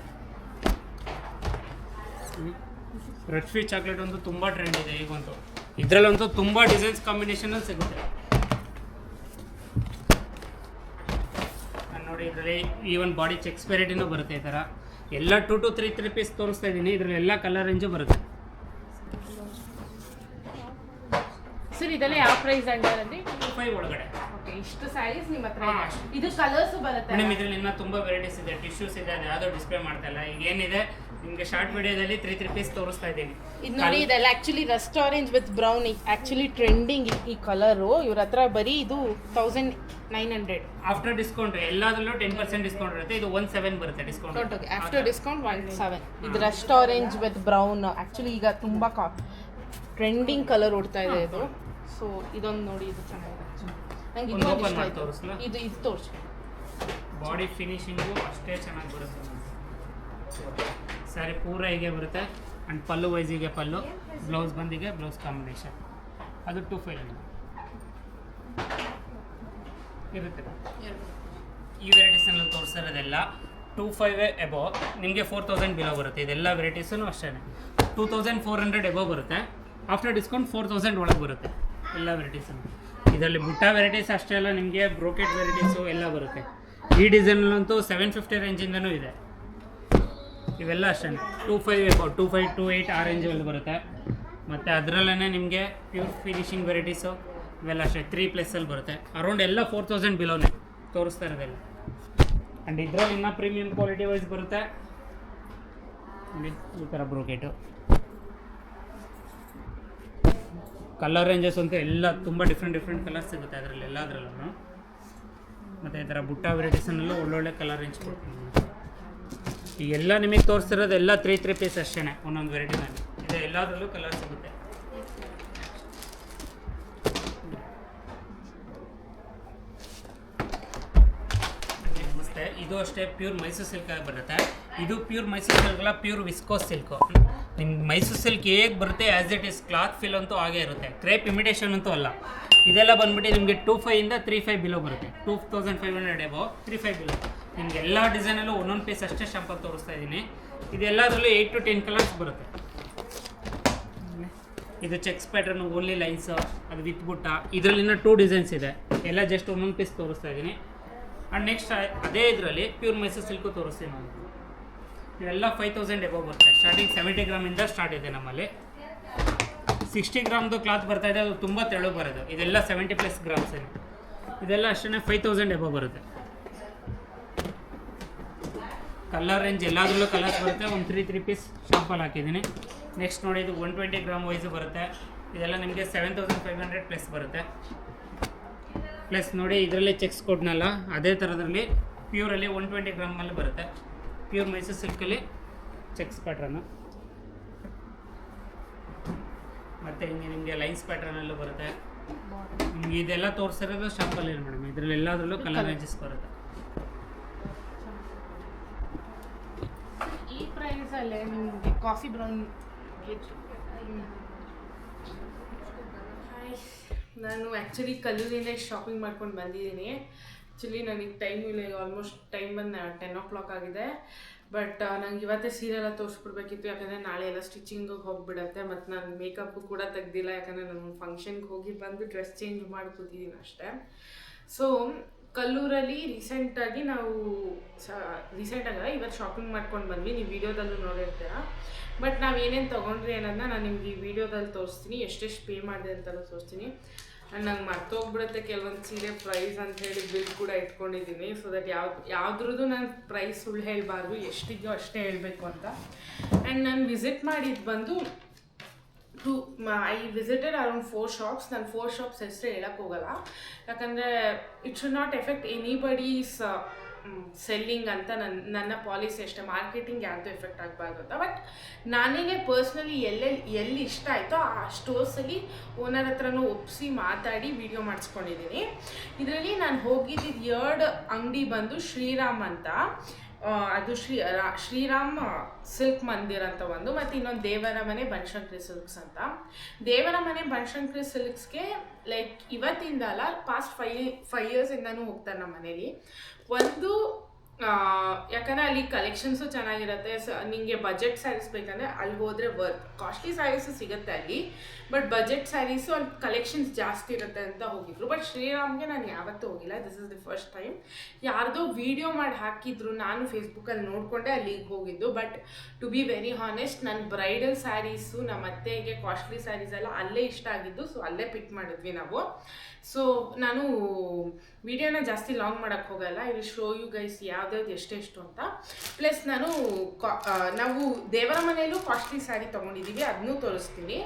B: Red sweet chocolate ಒಂದು ತುಂಬ ಟ್ರೆಂಡ್ ಇದೆ ಈಗಂತೂ. ಇದರಲ್ಲಂತೂ ತುಂಬ ಡಿಸೈನ್ಸ್ ಕಾಂಬಿನೇಷನಲ್ಲಿ ಸಿಗುತ್ತೆ ನೋಡಿ. ಇದರಲ್ಲಿ ಈವನ್ ಬಾಡಿ ಚೆಕ್ಸ್ ವೆರೈಟಿನೂ ಬರುತ್ತೆ. ಈ ಥರ ಎಲ್ಲ 2 to 3 ಪೀಸ್ ತೋರಿಸ್ತಾ ಇದ್ದೀನಿ. ಇದರಲ್ಲಿ ಎಲ್ಲ ಕಲರ್ ರೇಂಜು ಬರುತ್ತೆ.
D: ಸರ್ ಇದೆಲ್ಲ ಯಾವ ಪ್ರೈಸ್ ಅಂಡರಲ್ಲಿ?
B: 2,500 ಒಳಗಡೆ.
D: ಓಕೆ, ಇಷ್ಟು ಸ್ಯಾರೀಸ್ ನಿಮ್ಮ ಹತ್ರ
B: ಹಾ.
D: ಇದೆ. ಇದು ಕಲರ್ಸ್ ಬರುತ್ತೆ
B: ಮೇಡಮ್ ಇದರಲ್ಲಿ ಇನ್ನೂ ತುಂಬ ವೆರೈಟೀಸ್ ಇದೆ, ಟಿಶ್ಯೂಸ್ ಇದೆ, ಅದು ಯಾವುದೋ ಡಿಸ್ಪ್ಲೇ ಮಾಡ್ತಾ ಇಲ್ಲ. ಈಗ ಏನಿದೆ ನಿಮಗೆ ಶಾರ್ಟ್ ವಿಡಿಯೋದಲ್ಲಿ 3 ಪೀಸ್ ತೋರಿಸ್ತಾ ಇದ್ದೀನಿ.
D: ಇದು ನೋಡಿ, ಇದೆಲ್ಲ actually Rust orange with brown actually trending ಈ ಕಲರು. ಇವ್ರ ಹತ್ರ ಬರೀ ಇದು 1900
B: ಆಫ್ಟರ್ ಡಿಸ್ಕೌಂಟ್ ಎಲ್ಲದರಲ್ಲೂ 10% ಡಿಸ್ಕೌಂಟ್ ಇರುತ್ತೆ. ಇದು 17 ಬರುತ್ತೆ ಡಿಸ್ಕೌಂಟ್.
D: After discount 17. ಇದು Rust orange with brown actually ಈಗ ತುಂಬಾ ಟ್ರೆಂಡಿಂಗ್ ಕಲರ್ ಓಡ್ತಾ ಇದೆ ಇದು. ಸೊ ಇದೊಂದು ನೋಡಿ, ಇದು ಚೆನ್ನಾಗಿದೆ. ನಂಗೆ
B: ಒಂದು
D: ಇದು
B: ಓಪನ್
D: ಇಷ್ಟ
B: ಮಾಡಿ
D: ಆಯ್ತು.
B: ತೋರಿಸ್ಲಾ?
D: ಇದು ತೋರಿಸಿ.
B: ಬಾಡಿ ಫಿನಿಶಿಂಗು ಅಷ್ಟೇ ಚೆನ್ನಾಗಿ ಬರುತ್ತೆ. ಸ್ಯಾರಿ ಪೂರ ಹೀಗೆ ಬರುತ್ತೆ. ಆ್ಯಂಡ್ ಪಲ್ಲು ವೈಸಿಗೆ ಪಲ್ಲು, ಬ್ಲೌಸ್ ಬಂದಿಗೆ ಬ್ಲೌಸ್ ಕಾಂಬಿನೇಷನ್. ಅದು 25 ಇರುತ್ತೆ. ಈ ವೆರೈಟೀಸಲ್ಲಿ ತೋರಿಸಿರೋದೆಲ್ಲ 25 ಎಬೋ, ನಿಮಗೆ 4000 ಬಿಲೋ ಬರುತ್ತೆ. ಇದೆಲ್ಲ ವೆರೈಟೀಸೂ ಅಷ್ಟೇ 2400 ಎಬೋ ಬರುತ್ತೆ. ಆಫ್ಟರ್ ಡಿಸ್ಕೌಂಟ್ 4000 ಒಳಗೆ ಬರುತ್ತೆ ಎಲ್ಲ ವೆರೈಟೀಸನ್ನು. ಇದರಲ್ಲಿ ಬುಟ್ಟ ವೆರೈಟೀಸ್ ಅಷ್ಟೇ ಅಲ್ಲ, ನಿಮಗೆ ಬ್ರೋಕೆಟ್ ವೆರೈಟೀಸು ಎಲ್ಲ ಬರುತ್ತೆ. ಈ ಡಿಸೈನಲ್ಲಂತೂ 750 ರೇಂಜಿಂದನೂ ಇದೆ. ಇವೆಲ್ಲ ಅಷ್ಟೇ 25 ಎಬೋ, 25, 28 ಆ ರೇಂಜಲ್ಲಿ ಬರುತ್ತೆ. ಮತ್ತು ಅದರಲ್ಲೇ ನಿಮಗೆ ಪ್ಯೂರ್ ಫಿನಿಶಿಂಗ್ ವೆರೈಟೀಸು ಇವೆಲ್ಲ ಅಷ್ಟೇ 3+ ಬರುತ್ತೆ. ಅರೌಂಡ್ ಎಲ್ಲ 4000 ಬಿಲೋನೇ ತೋರಿಸ್ತಾ ಇರೋದೆಲ್ಲ. ಆ್ಯಂಡ್ ಇದರಲ್ಲಿ ಇನ್ನೂ ಪ್ರೀಮಿಯಂ ಕ್ವಾಲಿಟಿ ವೈಸ್ ಬರುತ್ತೆ. ಈ ಥರ ಬ್ರೋಕೆಟು ಕಲರ್ ರೇಂಜಸ್ ಅಂತೂ ಎಲ್ಲ ತುಂಬ ಡಿಫ್ರೆಂಟ್ ಕಲರ್ಸ್ ಸಿಗುತ್ತೆ ಅದರಲ್ಲಿ ಎಲ್ಲದರಲ್ಲೂ. ಮತ್ತು ಈ ಥರ ಬುಟ್ಟ ವೆರೈಟೀಸನ್ನಲ್ಲೂ ಒಳ್ಳೊಳ್ಳೆ ಕಲರ್ ರೇಂಜ್ ಕೊಡ್ತೀನಿ. ಈ ಎಲ್ಲ ನಿಮಗೆ ತೋರಿಸ್ತಿರೋದು ಎಲ್ಲ 3 ಪೀಸ್ ಅಷ್ಟೇ ಒಂದೊಂದು ವೆರೈಟಿನಲ್ಲಿ. ಇದು ಎಲ್ಲದರಲ್ಲೂ ಕಲರ್ ಸಿಗುತ್ತೆ. ನಮಸ್ತೆ, ಇದು ಅಷ್ಟೇ ಪ್ಯೂರ್ ಮೈಸೂರು ಸಿಲ್ಕ್ ಆಗಿ ಬರುತ್ತೆ. ಇದು ಪ್ಯೂರ್ ಮೈಸೂರು ಸಿಲ್ಕ್ ಅಲ್ಲ, ಪ್ಯೂರ್ ವಿಸ್ಕೋಸ್ ಸಿಲ್ಕು. ನಿಮ್ಗೆ ಮೈಸೂರು ಸಿಲ್ಕ್ ಹೇಗೆ ಬರುತ್ತೆ as it is cloth fill ಅಂತೂ ಹಾಗೇ ಇರುತ್ತೆ. ಕ್ರೇಪ್ ಇಮಿಟೇಷನ್ ಅಂತೂ ಅಲ್ಲ. ಇದೆಲ್ಲ ಬಂದ್ಬಿಟ್ಟು ನಿಮಗೆ 25 ಇಂದ 35 ಬಿಲೋ ಬರುತ್ತೆ. 2500 ಎಬೋ 35 ಬಿಲೋ. ನಿಮ್ಗೆ ಎಲ್ಲ ಡಿಸೈನಲ್ಲೂ ಒಂದೊಂದು ಪೀಸ್ ಅಷ್ಟೇ ಶಾಂಪಲ್ ತೋರಿಸ್ತಾ ಇದ್ದೀನಿ. ಇದೆಲ್ಲದರಲ್ಲೂ 8 to 10 ಕಲರ್ಸ್ ಬರುತ್ತೆ. ಇದು ಚೆಕ್ಸ್ ಪ್ಯಾಟರ್ನ್ ಓನ್ಲಿ ಲೈನ್ಸ್, ಅದು ವಿತ್ ಬುಟ್ಟ. ಇದರಲ್ಲಿನ 2 ಡಿಸೈನ್ಸ್ ಇದೆ. ಎಲ್ಲ ಜಸ್ಟ್ ಒಂದೊಂದು ಪೀಸ್ ತೋರಿಸ್ತಾ ಇದ್ದೀನಿ. ಆ್ಯಂಡ್ ನೆಕ್ಸ್ಟ್ ಅದೇ ಇದರಲ್ಲಿ ಪ್ಯೂರ್ ಮೈಸೂರು ಸಿಲ್ಕು ತೋರಿಸ್ತೀನಿ ನಾನು. ಇವೆಲ್ಲ 5000 ಎಬೋ ಬರುತ್ತೆ. ಸ್ಟಾರ್ಟಿಂಗ್ 70 ಗ್ರಾಮಿಂದ ಸ್ಟಾರ್ಟ್ ಇದೆ ನಮ್ಮಲ್ಲಿ. 60 ಗ್ರಾಮ್ದು ಕ್ಲಾತ್ ಬರ್ತಾ ಇದೆ, ಅದು ತುಂಬ ತೆಳು ಬರೋದು. ಇದೆಲ್ಲ 70+ ಗ್ರಾಮ್ಸ್ ಇದೆ. ಇದೆಲ್ಲ ಅಷ್ಟೇ 5000 ಎಬೋ ಬರುತ್ತೆ. ಕಲರ್ ರೇಂಜ್ ಎಲ್ಲದರಲ್ಲೂ ಕಲರ್ಸ್ ಬರುತ್ತೆ. ಒಂದು 3 ಪೀಸ್ ಶಾಂಪಲ್ ಹಾಕಿದ್ದೀನಿ. ನೆಕ್ಸ್ಟ್ ನೋಡಿ, ಇದು 120 ಗ್ರಾಮ್ ವೈಸು ಬರುತ್ತೆ. ಇದೆಲ್ಲ ನಿಮಗೆ 7500+ ಬರುತ್ತೆ. ಪ್ಲಸ್ ನೋಡಿ, ಇದರಲ್ಲಿ ಚೆಕ್ಸ್ ಕೊಡ್ನಲ್ಲ ಅದೇ ಥರದ್ರಲ್ಲಿ ಪ್ಯೂರಲ್ಲಿ 120 ಗ್ರಾಮಲ್ಲಿ ಬರುತ್ತೆ. ಪ್ಯೂರ್ ಮೈಸೂರು ಸಿಲ್ಕಲ್ಲಿ ಚೆಕ್ಸ್ ಪ್ಯಾಟ್ರನ್ನು. ಮತ್ತು ಹಿಂಗೆ ನಿಮಗೆ ಲೈನ್ಸ್ ಪ್ಯಾಟ್ರನಲ್ಲೂ ಬರುತ್ತೆ. ನಿಮಗೆ ಇದೆಲ್ಲ ತೋರಿಸಿರೋದು ಶಾಂಪಲ್ ಏನು ಮೇಡಮ್, ಇದರಲ್ಲಿ ಎಲ್ಲದರಲ್ಲೂ ಕಲರ್ ರೇಂಜಸ್ ಬರುತ್ತೆ.
D: ಈ ಪ್ರೈಸಲ್ಲೇ ನಿಮಗೆ ಕಾಫಿ ಬ್ರೌನ್. ನಾನು ಆ್ಯಕ್ಚುಲಿ ಕಲ್ಲೂರಿಂದ ಶಾಪಿಂಗ್ ಮಾಡ್ಕೊಂಡು ಬಂದಿದ್ದೀನಿ. ಆ್ಯಕ್ಚುಲಿ ನನಗೆ ಟೈಮ್ ಇಲ್ಲ, ಈಗ ಆಲ್ಮೋಸ್ಟ್ ಟೈಮ್ ಬಂದು 10 o'clock ಆಗಿದೆ. ಬಟ್ ನಂಗೆ ಇವತ್ತೇ ಸೀರೆಲ್ಲ ತೋರಿಸ್ಬಿಡ್ಬೇಕಿತ್ತು, ಯಾಕಂದರೆ ನಾಳೆ ಎಲ್ಲ ಸ್ಟಿಚಿಂಗಿಗೆ ಹೋಗಿಬಿಡತ್ತೆ. ಮತ್ತು ನಾನು ಮೇಕಪ್ಪು ಕೂಡ ತೆಗ್ದಿಲ್ಲ, ಯಾಕಂದರೆ ನಾನು ಫಂಕ್ಷನ್ಗೆ ಹೋಗಿ ಬಂದು ಡ್ರೆಸ್ ಚೇಂಜ್ ಮಾಡಿ ಕೂತಿದ್ದೀನಿ ಅಷ್ಟೇ. ಸೊ ಕಲ್ಲೂರಲ್ಲಿ ರೀಸೆಂಟಾಗಿ ಇವತ್ತು ಶಾಪಿಂಗ್ ಮಾಡ್ಕೊಂಡು ಬಂದ್ವಿ. ನೀವು ವೀಡಿಯೋದಲ್ಲೂ ನೋಡಿರ್ತೀರ. ಬಟ್ ನಾವು ಏನೇನು ತೊಗೊಂಡ್ರಿ ಅನ್ನೋದನ್ನ ನಾನು ನಿಮ್ಗೆ ಈ ವಿಡಿಯೋದಲ್ಲಿ ತೋರಿಸ್ತೀನಿ. ಎಷ್ಟೆಷ್ಟು ಪೇ ಮಾಡಿದೆ ಅಂತೆಲ್ಲ ತೋರಿಸ್ತೀನಿ. ಆ್ಯಂಡ್ ನಂಗೆ ಮರ್ತೋಗ್ಬಿಡುತ್ತೆ ಕೆಲವೊಂದು ಸೀರೆ ಪ್ರೈಸ್ ಅಂತ ಹೇಳಿ ಬಿಲ್ ಕೂಡ ಇಟ್ಕೊಂಡಿದ್ದೀನಿ. ಸೊ ದಟ್ ಯಾವುದ್ರದ್ದು ನಾನು ಪ್ರೈಸ್ ಸುಳ್ಳು ಹೇಳಬಾರ್ದು, ಎಷ್ಟಿದೆಯೋ ಅಷ್ಟೇ ಹೇಳಬೇಕು ಅಂತ. ಆ್ಯಂಡ್ ನಾನು ವಿಸಿಟ್ ಮಾಡಿದ್ದು ಬಂದು ಐ ವಿಸಿಟೆಡ್ ಅರೌಂಡ್ 4 shops. ನಾನು 4 shops ಹೆಸರು ಹೇಳಕ್ಕೆ ಹೋಗಲ್ಲ, ಯಾಕಂದರೆ it should not effect anybody's selling ಅಂತ ನನ್ನ ಪಾಲಿಸಿ ಅಷ್ಟೇ. ಮಾರ್ಕೆಟಿಂಗ್ ಯಾರ್ದು ಎಫೆಕ್ಟ್ ಆಗಬಾರ್ದು ಅಂತ. ಬಟ್ ನನಗೆ ಪರ್ಸ್ನಲಿ ಎಲ್ಲಿ ಇಷ್ಟ ಆಯಿತೋ ಆ ಸ್ಟೋರ್ಸಲ್ಲಿ ಓನರ್ ಹತ್ರನೂ ಒಪ್ಪಿಸಿ ಮಾತಾಡಿ ವಿಡಿಯೋ ಮಾಡಿಸ್ಕೊಂಡಿದ್ದೀನಿ. ಇದರಲ್ಲಿ ನಾನು ಹೋಗಿದ್ದಿದ್ದು 2 ಅಂಗಡಿ ಬಂದು ಶ್ರೀರಾಮ್ ಅಂತ, ಅದು ಶ್ರೀರಾಮ್ ಸಿಲ್ಕ್ ಮಂದಿರ್ ಅಂತ ಒಂದು, ಮತ್ತು ಇನ್ನೊಂದು ದೇವರ ಮನೆ ಬನಶಂಕರಿ ಸಿಲ್ಕ್ಸ್ ಅಂತ. ದೇವರ ಮನೆ ಬನಶಂಕರಿ ಸಿಲ್ಕ್ಸ್ಗೆ ಇವತ್ತಿಂದ ಅಲ್ಲ, ಪಾಸ್ಟ್ 5 yearsಯಿಂದನೂ ಹೋಗ್ತಾರೆ ನಮ್ಮ ಮನೇಲಿ. ಒಂದು ಯಾಕಂದರೆ ಅಲ್ಲಿ ಕಲೆಕ್ಷನ್ಸು ಚೆನ್ನಾಗಿರುತ್ತೆ. ನಿಮಗೆ ಬಜೆಟ್ ಸ್ಯಾರೀಸ್ ಬೇಕಂದರೆ ಅಲ್ಲಿ ಹೋದರೆ ವರ್ತ್. ಕಾಸ್ಟ್ಲಿ ಸ್ಯಾರೀಸು ಸಿಗುತ್ತೆ ಅಲ್ಲಿ, ಬಟ್ ಬಜೆಟ್ ಸ್ಯಾರೀಸು ಅಲ್ಲಿ ಕಲೆಕ್ಷನ್ಸ್ ಜಾಸ್ತಿ ಇರುತ್ತೆ ಅಂತ ಹೋಗಿದ್ರು. ಬಟ್ ಶ್ರೀರಾಮ್ಗೆ ನಾನು ಯಾವತ್ತೂ ಹೋಗಿಲ್ಲ, this is the first time. ಯಾರ್ದೋ ವಿಡಿಯೋ ಮಾಡಿ ಹಾಕಿದ್ರು, ನಾನು ಫೇಸ್ಬುಕ್ಕಲ್ಲಿ ನೋಡಿಕೊಂಡೆ ಅಲ್ಲಿಗೆ ಹೋಗಿದ್ದು. But to be very honest, ನನ್ನ ಬ್ರೈಡಲ್ ಸ್ಯಾರೀಸು ನಮ್ಮ ಅತ್ತೆಗೆ ಕಾಸ್ಟ್ಲಿ ಸ್ಯಾರೀಸ್ ಎಲ್ಲ ಅಲ್ಲೇ ಇಷ್ಟ ಆಗಿದ್ದು, ಸೊ ಅಲ್ಲೇ ಪಿಕ್ ಮಾಡಿದ್ವಿ ನಾವು. ಸೊ ನಾನು ವಿಡಿಯೋನ ಜಾಸ್ತಿ ಲಾಂಗ್ ಮಾಡೋಕ್ಕೆ ಹೋಗಲ್ಲ, I will show you guys ಯಾವ್ದಾವ್ದು ಎಷ್ಟೆಷ್ಟು ಅಂತ. ಪ್ಲಸ್ ನಾವು ದೇವರ ಮನೆಯಲ್ಲೂ ಕಾಸ್ಟ್ಲಿ ಸ್ಯಾರಿ ತೊಗೊಂಡಿದ್ದೀವಿ, ಅದನ್ನೂ ತೋರಿಸ್ತೀನಿ.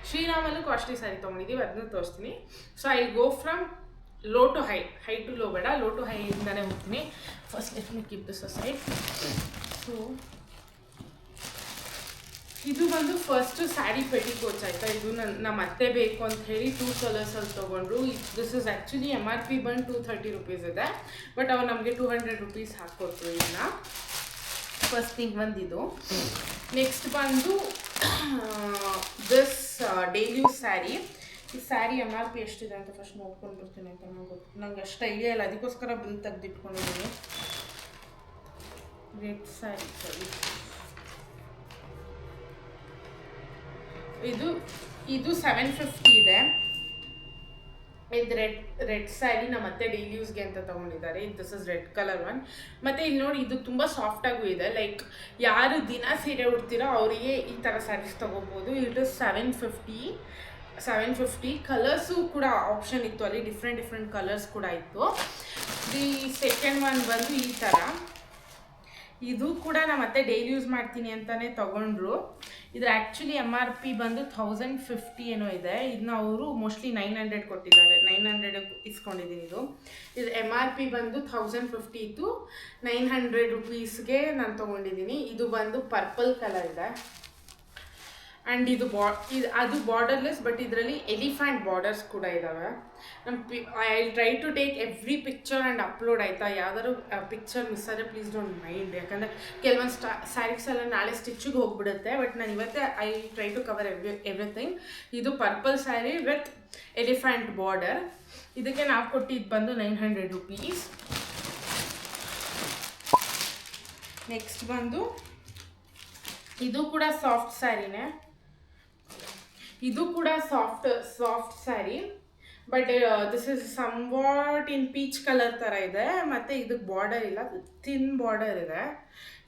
D: ಶ್ರೀರಾಮಲ್ಲೂ ಕಾಸ್ಟ್ಲಿ ಸ್ಯಾರಿ ತೊಗೊಂಡಿದ್ದೀವಿ, ಅದನ್ನೂ ತೋರಿಸ್ತೀನಿ. So I go from low to high, high to low ಬೇಡ, ಲೋ ಟು ಹೈಯಿಂದನೇ ಹೋಗ್ತೀನಿ. First let me keep this aside. So ಇದು ಬಂದು ಫಸ್ಟು ಸ್ಯಾರಿ ಪೆಟಿಕೋಟ್ಸ್ ಆಯಿತಾ. ಇದು ನಮ್ಮ ಅತ್ತೆ ಬೇಕು ಅಂತ ಹೇಳಿ 2 ಕಲರ್ಸಲ್ಲಿ ತೊಗೊಂಡ್ರು. ದಿಸ್ ಇಸ್ ಆ್ಯಕ್ಚುಲಿ MRP ಬಂದು 230 ರೂಪೀಸ್ ಇದೆ, ಬಟ್ ಅವ್ರು ನಮಗೆ 200 ರೂಪೀಸ್ ಹಾಕ್ಕೊಟ್ರು ಇದನ್ನ. ಫಸ್ಟ್ ಥಿಂಗ್ ಬಂದಿದ್ದು. ನೆಕ್ಸ್ಟ್ ಬಂದು ದಿಸ್ ಡೈಲಿ ಯೂಸ್ ಸ್ಯಾರಿ. ಈ ಸ್ಯಾರಿ MRP ಎಷ್ಟಿದೆ ಅಂತ ಫಸ್ಟ್ ನೋಡ್ಕೊಂಡು ಬರ್ತೀನಿ ಅಂತ ನಂಗೆ ಅಷ್ಟು ಐಡಿಯಾ ಇಲ್ಲ, ಅದಕ್ಕೋಸ್ಕರ ಬಿಲ್ ತೆಗೆದಿಟ್ಕೊಂಡಿದ್ದೀನಿ. ರೆಡ್ ಸ್ಯಾರಿ ಸರಿ, ಇದು 750 ಇದೆ. ಇದು ರೆಡ್ ಸ್ಯಾರಿ ನಮ್ಮ ಅತ್ತೆ ಡೈಲಿ ಯೂಸ್ಗೆ ಅಂತ ತೊಗೊಂಡಿದ್ದಾರೆ. This is red colour one. ಮತ್ತು ಇಲ್ಲಿ ನೋಡಿ, ಇದು ತುಂಬ ಸಾಫ್ಟಾಗೂ ಇದೆ. ಲೈಕ್ ಯಾರು ದಿನ ಸೀರೆ ಉಡ್ತೀರೋ ಅವರಿಗೆ ಈ ಥರ ಸ್ಯಾರೀಸ್ ತೊಗೋಬೋದು. It is 750. ಕಲರ್ಸು ಕೂಡ ಆಪ್ಷನ್ ಇತ್ತು ಅಲ್ಲಿ, ಡಿಫ್ರೆಂಟ್ ಕಲರ್ಸ್ ಕೂಡ ಇತ್ತು. ದಿ ಸೆಕೆಂಡ್ ಒನ್ ಬಂದು ಈ ಥರ. ಇದು ಕೂಡ ನಮ್ಮ ಅತ್ತೆ ಡೈಲಿ ಯೂಸ್ ಮಾಡ್ತೀನಿ ಅಂತಲೇ ತೊಗೊಂಡ್ರು. ಇದ್ರ ಆ್ಯಕ್ಚುಲಿ MRP ಬಂದು 1050 ಏನೋ ಇದೆ. ಇದನ್ನ ಅವರು ಮೋಸ್ಟ್ಲಿ 900 ಕೊಟ್ಟಿದ್ದಾರೆ, 900 ಇಸ್ಕೊಂಡಿದ್ದೀನಿ. ಇದು MRP ಬಂದು 1050 ಇತ್ತು, 900 ರೂಪೀಸ್ಗೆ ನಾನು ತೊಗೊಂಡಿದ್ದೀನಿ. ಇದು ಬಂದು ಪರ್ಪಲ್ ಕಲರ್ ಇದೆ. ಆ್ಯಂಡ್ ಇದು ಅದು ಬಾರ್ಡರ್ಲೆಸ್, ಬಟ್ ಇದರಲ್ಲಿ ಎಲಿಫೆಂಟ್ ಬಾರ್ಡರ್ಸ್ ಕೂಡ ಇದ್ದಾವೆ. I try to take every picture and upload, ಆಯಿತಾ. ಯಾವ್ದಾದ್ರು ಪಿಕ್ಚರ್ ಮಿಸ್ ಆದರೆ ಪ್ಲೀಸ್ ಡೋಂಟ್ ಮೈಂಡ್, ಯಾಕಂದರೆ ಕೆಲವೊಂದು ಸ್ಯಾರೀಸ್ ಎಲ್ಲ ನಾಳೆ ಸ್ಟಿಚ್ಚಿಗೆ ಹೋಗ್ಬಿಡುತ್ತೆ. ಬಟ್ ನಾನು ಇವತ್ತೇ I try to cover everything. ಇದು purple sari with elephant border. ಇದಕ್ಕೆ ನಾವು ಕೊಟ್ಟಿದ್ದು ಬಂದು 900 ರೂಪೀಸ್. ನೆಕ್ಸ್ಟ್ ಬಂದು ಇದು ಕೂಡ ಸಾಫ್ಟ್ ಸ್ಯಾರಿನೇ. ಇದು ಕೂಡ soft sari, but this is somewhat in peach colour ಥರ ಇದೆ. ಮತ್ತು ಇದಕ್ಕೆ ಬಾರ್ಡರ್ ಇಲ್ಲ, ಥಿನ್ ಬಾರ್ಡರ್ ಇದೆ.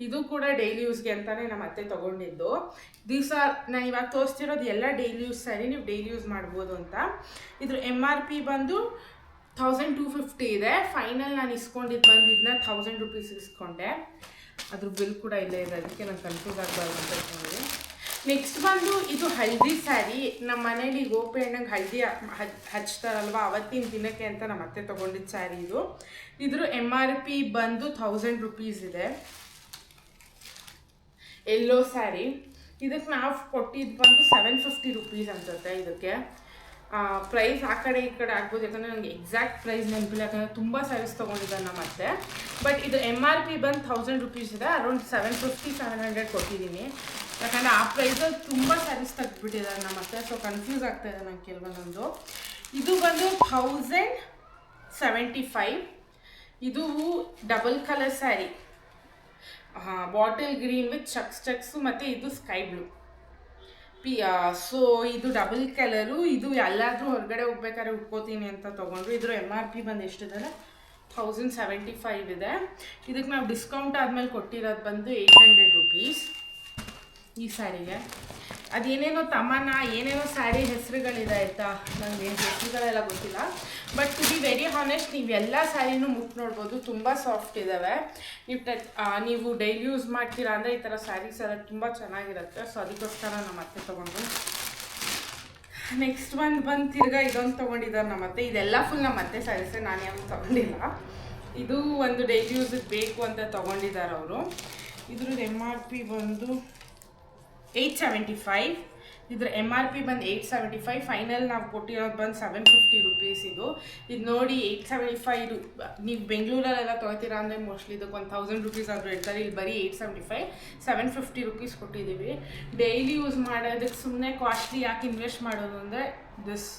D: ಇದು ಕೂಡ ಡೈಲಿ ಯೂಸ್ಗೆ ಅಂತಲೇ ನಮ್ಮ ಅತ್ತೆ ತೊಗೊಂಡಿದ್ದು. ನಾನು ಇವಾಗ ತೋರಿಸ್ತಿರೋದು ಎಲ್ಲ ಡೈಲಿ ಯೂಸ್ ಸ್ಯಾರಿ, ನೀವು ಡೈಲಿ ಯೂಸ್ ಮಾಡ್ಬೋದು ಅಂತ. ಇದ್ರ MRP ಬಂದು 1250 ಇದೆ. ಫೈನಲ್ ನಾನು ಇಸ್ಕೊಂಡಿದ್ದು ಬಂದು ಇದನ್ನ 1000 ರೂಪೀಸ್ ಇಸ್ಕೊಂಡೆ. ಅದ್ರ ಬಿಲ್ ಕೂಡ ಇಲ್ಲೇ ಇದೆ, ಅದಕ್ಕೆ ನಾನು ಕನ್ಫ್ಯೂಸ್ ಆಗಬಾರ್ದು ಅಂತ ಇಟ್ಕೊಂಡ್ವಿ. ನೆಕ್ಸ್ಟ್ ಬಂದು ಇದು ಹಲ್ದಿ ಸ್ಯಾರಿ. ನಮ್ಮ ಮನೇಲಿ ಗೋಪಿ ಹಣ್ಣಂಗೆ ಹಲ್ದಿ ಹಚ್ತಾರಲ್ವ, ಅವತ್ತಿನ ದಿನಕ್ಕೆ ಅಂತ ನಮ್ಮ ಅತ್ತೆ ತೊಗೊಂಡಿದ್ದು ಸ್ಯಾರಿ ಇದು. ಇದ್ರ MRP ಬಂದು 1000 ರೂಪೀಸ್ ಇದೆ. ಎಲ್ಲೋ ಸ್ಯಾರಿ. ಇದಕ್ಕೆ ನಾವು ಕೊಟ್ಟಿದ್ದು ಬಂದು 750 ರೂಪೀಸ್ ಅನ್ಸುತ್ತೆ. ಇದಕ್ಕೆ ಪ್ರೈಸ್ ಆ ಕಡೆ ಈ ಕಡೆ ಆಗ್ಬೋದು, ಯಾಕಂದರೆ ನನಗೆ ಎಕ್ಸಾಕ್ಟ್ ಪ್ರೈಸ್ ನೆನಪಿಲ್ಲ, ಯಾಕಂದರೆ ತುಂಬ ಸ್ಯಾರೀಸ್ ತೊಗೊಂಡಿದ್ದಾರೆ ನಮ್ಮ ಅತ್ತೆ. ಬಟ್ ಇದು MRP ಬಂದು 1000 ರೂಪೀಸ್ ಇದೆ. ಅರೌಂಡ್ 750-700 ಕೊಟ್ಟಿದ್ದೀನಿ, ಯಾಕಂದರೆ ಆ ಪ್ರೈಸಲ್ಲಿ ತುಂಬ ಸ್ಯಾರೀಸ್ ತೆಗೆದುಬಿಟ್ಟಿದ್ದಾರೆ ನಮ್ಮ ಅತ್ತೆ. ಸೊ ಕನ್ಫ್ಯೂಸ್ ಆಗ್ತಾಯಿದೆ ನಂಗೆ ಕೆಲವೊಂದೊಂದು. ಇದು ಬಂದು 1075. ಇದು double colour sari, bottle green with checks, ಮತ್ತು ಇದು ಸ್ಕೈ ಬ್ಲೂ. ಸೊ ಇದು ಡಬಲ್ ಕಲರು. ಇದು ಎಲ್ಲಾದರೂ ಹೊರಗಡೆ ಹೋಗ್ಬೇಕಾದ್ರೆ ಉಟ್ಕೋತೀನಿ ಅಂತ ತೊಗೊಂಡ್ರು. ಇದ್ರ MRP ಬಂದು ಎಷ್ಟಿದೆ 1075 ಇದೆ. ಇದಕ್ಕೆ ನಾವು ಡಿಸ್ಕೌಂಟ್ ಆದಮೇಲೆ ಕೊಟ್ಟಿರೋದು ಬಂದು 800 ರೂಪೀಸ್ ಈ ಸ್ಯಾರಿಗೆ. ಅದೇನೇನೋ ತಮನ ಏನೇನೋ ಸ್ಯಾರಿ ಹೆಸರುಗಳಿದೆ ಆಯಿತಾ, ನನಗೆ ಹೆಸರುಗಳೆಲ್ಲ ಗೊತ್ತಿಲ್ಲ. But to be very honest, ನೀವೆಲ್ಲ ಸ್ಯಾರಿನೂ ಮುಟ್ಟು ನೋಡ್ಬೋದು, ತುಂಬ ಸಾಫ್ಟ್ ಇದ್ದಾವೆ. ನೀವು ಡೈಲಿ ಯೂಸ್ ಮಾಡ್ತೀರಾ ಅಂದರೆ ಈ ಥರ ಸ್ಯಾರೀಸ್ ಎಲ್ಲ ತುಂಬ ಚೆನ್ನಾಗಿರುತ್ತೆ. ಸೊ ಅದಕ್ಕೋಸ್ಕರ ನಮ್ಮ ಅತ್ತೆ ತೊಗೊಂಡು. ನೆಕ್ಸ್ಟ್ ಬಂದು ತಿರ್ಗಾ ಇದೊಂದು ತೊಗೊಂಡಿದ್ದಾರೆ ನಮ್ಮ ಅತ್ತೆ. ಇದೆಲ್ಲ ಫುಲ್ ನಮ್ಮ ಅತ್ತೆ ಸ್ಯಾರೀಸೇ, ನಾನು ಯಾವುದು ತೊಗೊಂಡಿಲ್ಲ. ಇದು ಒಂದು ಡೈಲಿ ಯೂಸಿಗೆ ಬೇಕು ಅಂತ ತೊಗೊಂಡಿದ್ದಾರೆ ಅವರು. ಇದ್ರದ್ದು MRP ಬಂದು 875. ಇದ್ರ MRP ಬಂದು 875. ಫೈನಲ್ ನಾವು ಕೊಟ್ಟಿರೋದು ಬಂದು 750 ರೂಪೀಸ್. ಇದು ನೋಡಿ 875. ನೀವು ಬೆಂಗಳೂರಲ್ಲೆಲ್ಲ ತೊಗೊತೀರಾ ಅಂದರೆ ಮೋಸ್ಟ್ಲಿ ಇದಕ್ಕೆ 1000 ರೂಪೀಸ್ ಆದರೂ ಇರ್ತಾರೆ. ಇಲ್ಲಿ ಬರೀ 875, 750 ರೂಪೀಸ್ ಕೊಟ್ಟಿದ್ದೀವಿ. ಡೈಲಿ ಯೂಸ್ ಮಾಡೋದಕ್ಕೆ ಸುಮ್ಮನೆ ಕಾಸ್ಟ್ಲಿ ಯಾಕೆ ಇನ್ವೆಸ್ಟ್ ಮಾಡೋದು ಅಂದರೆ ದಿಸ್.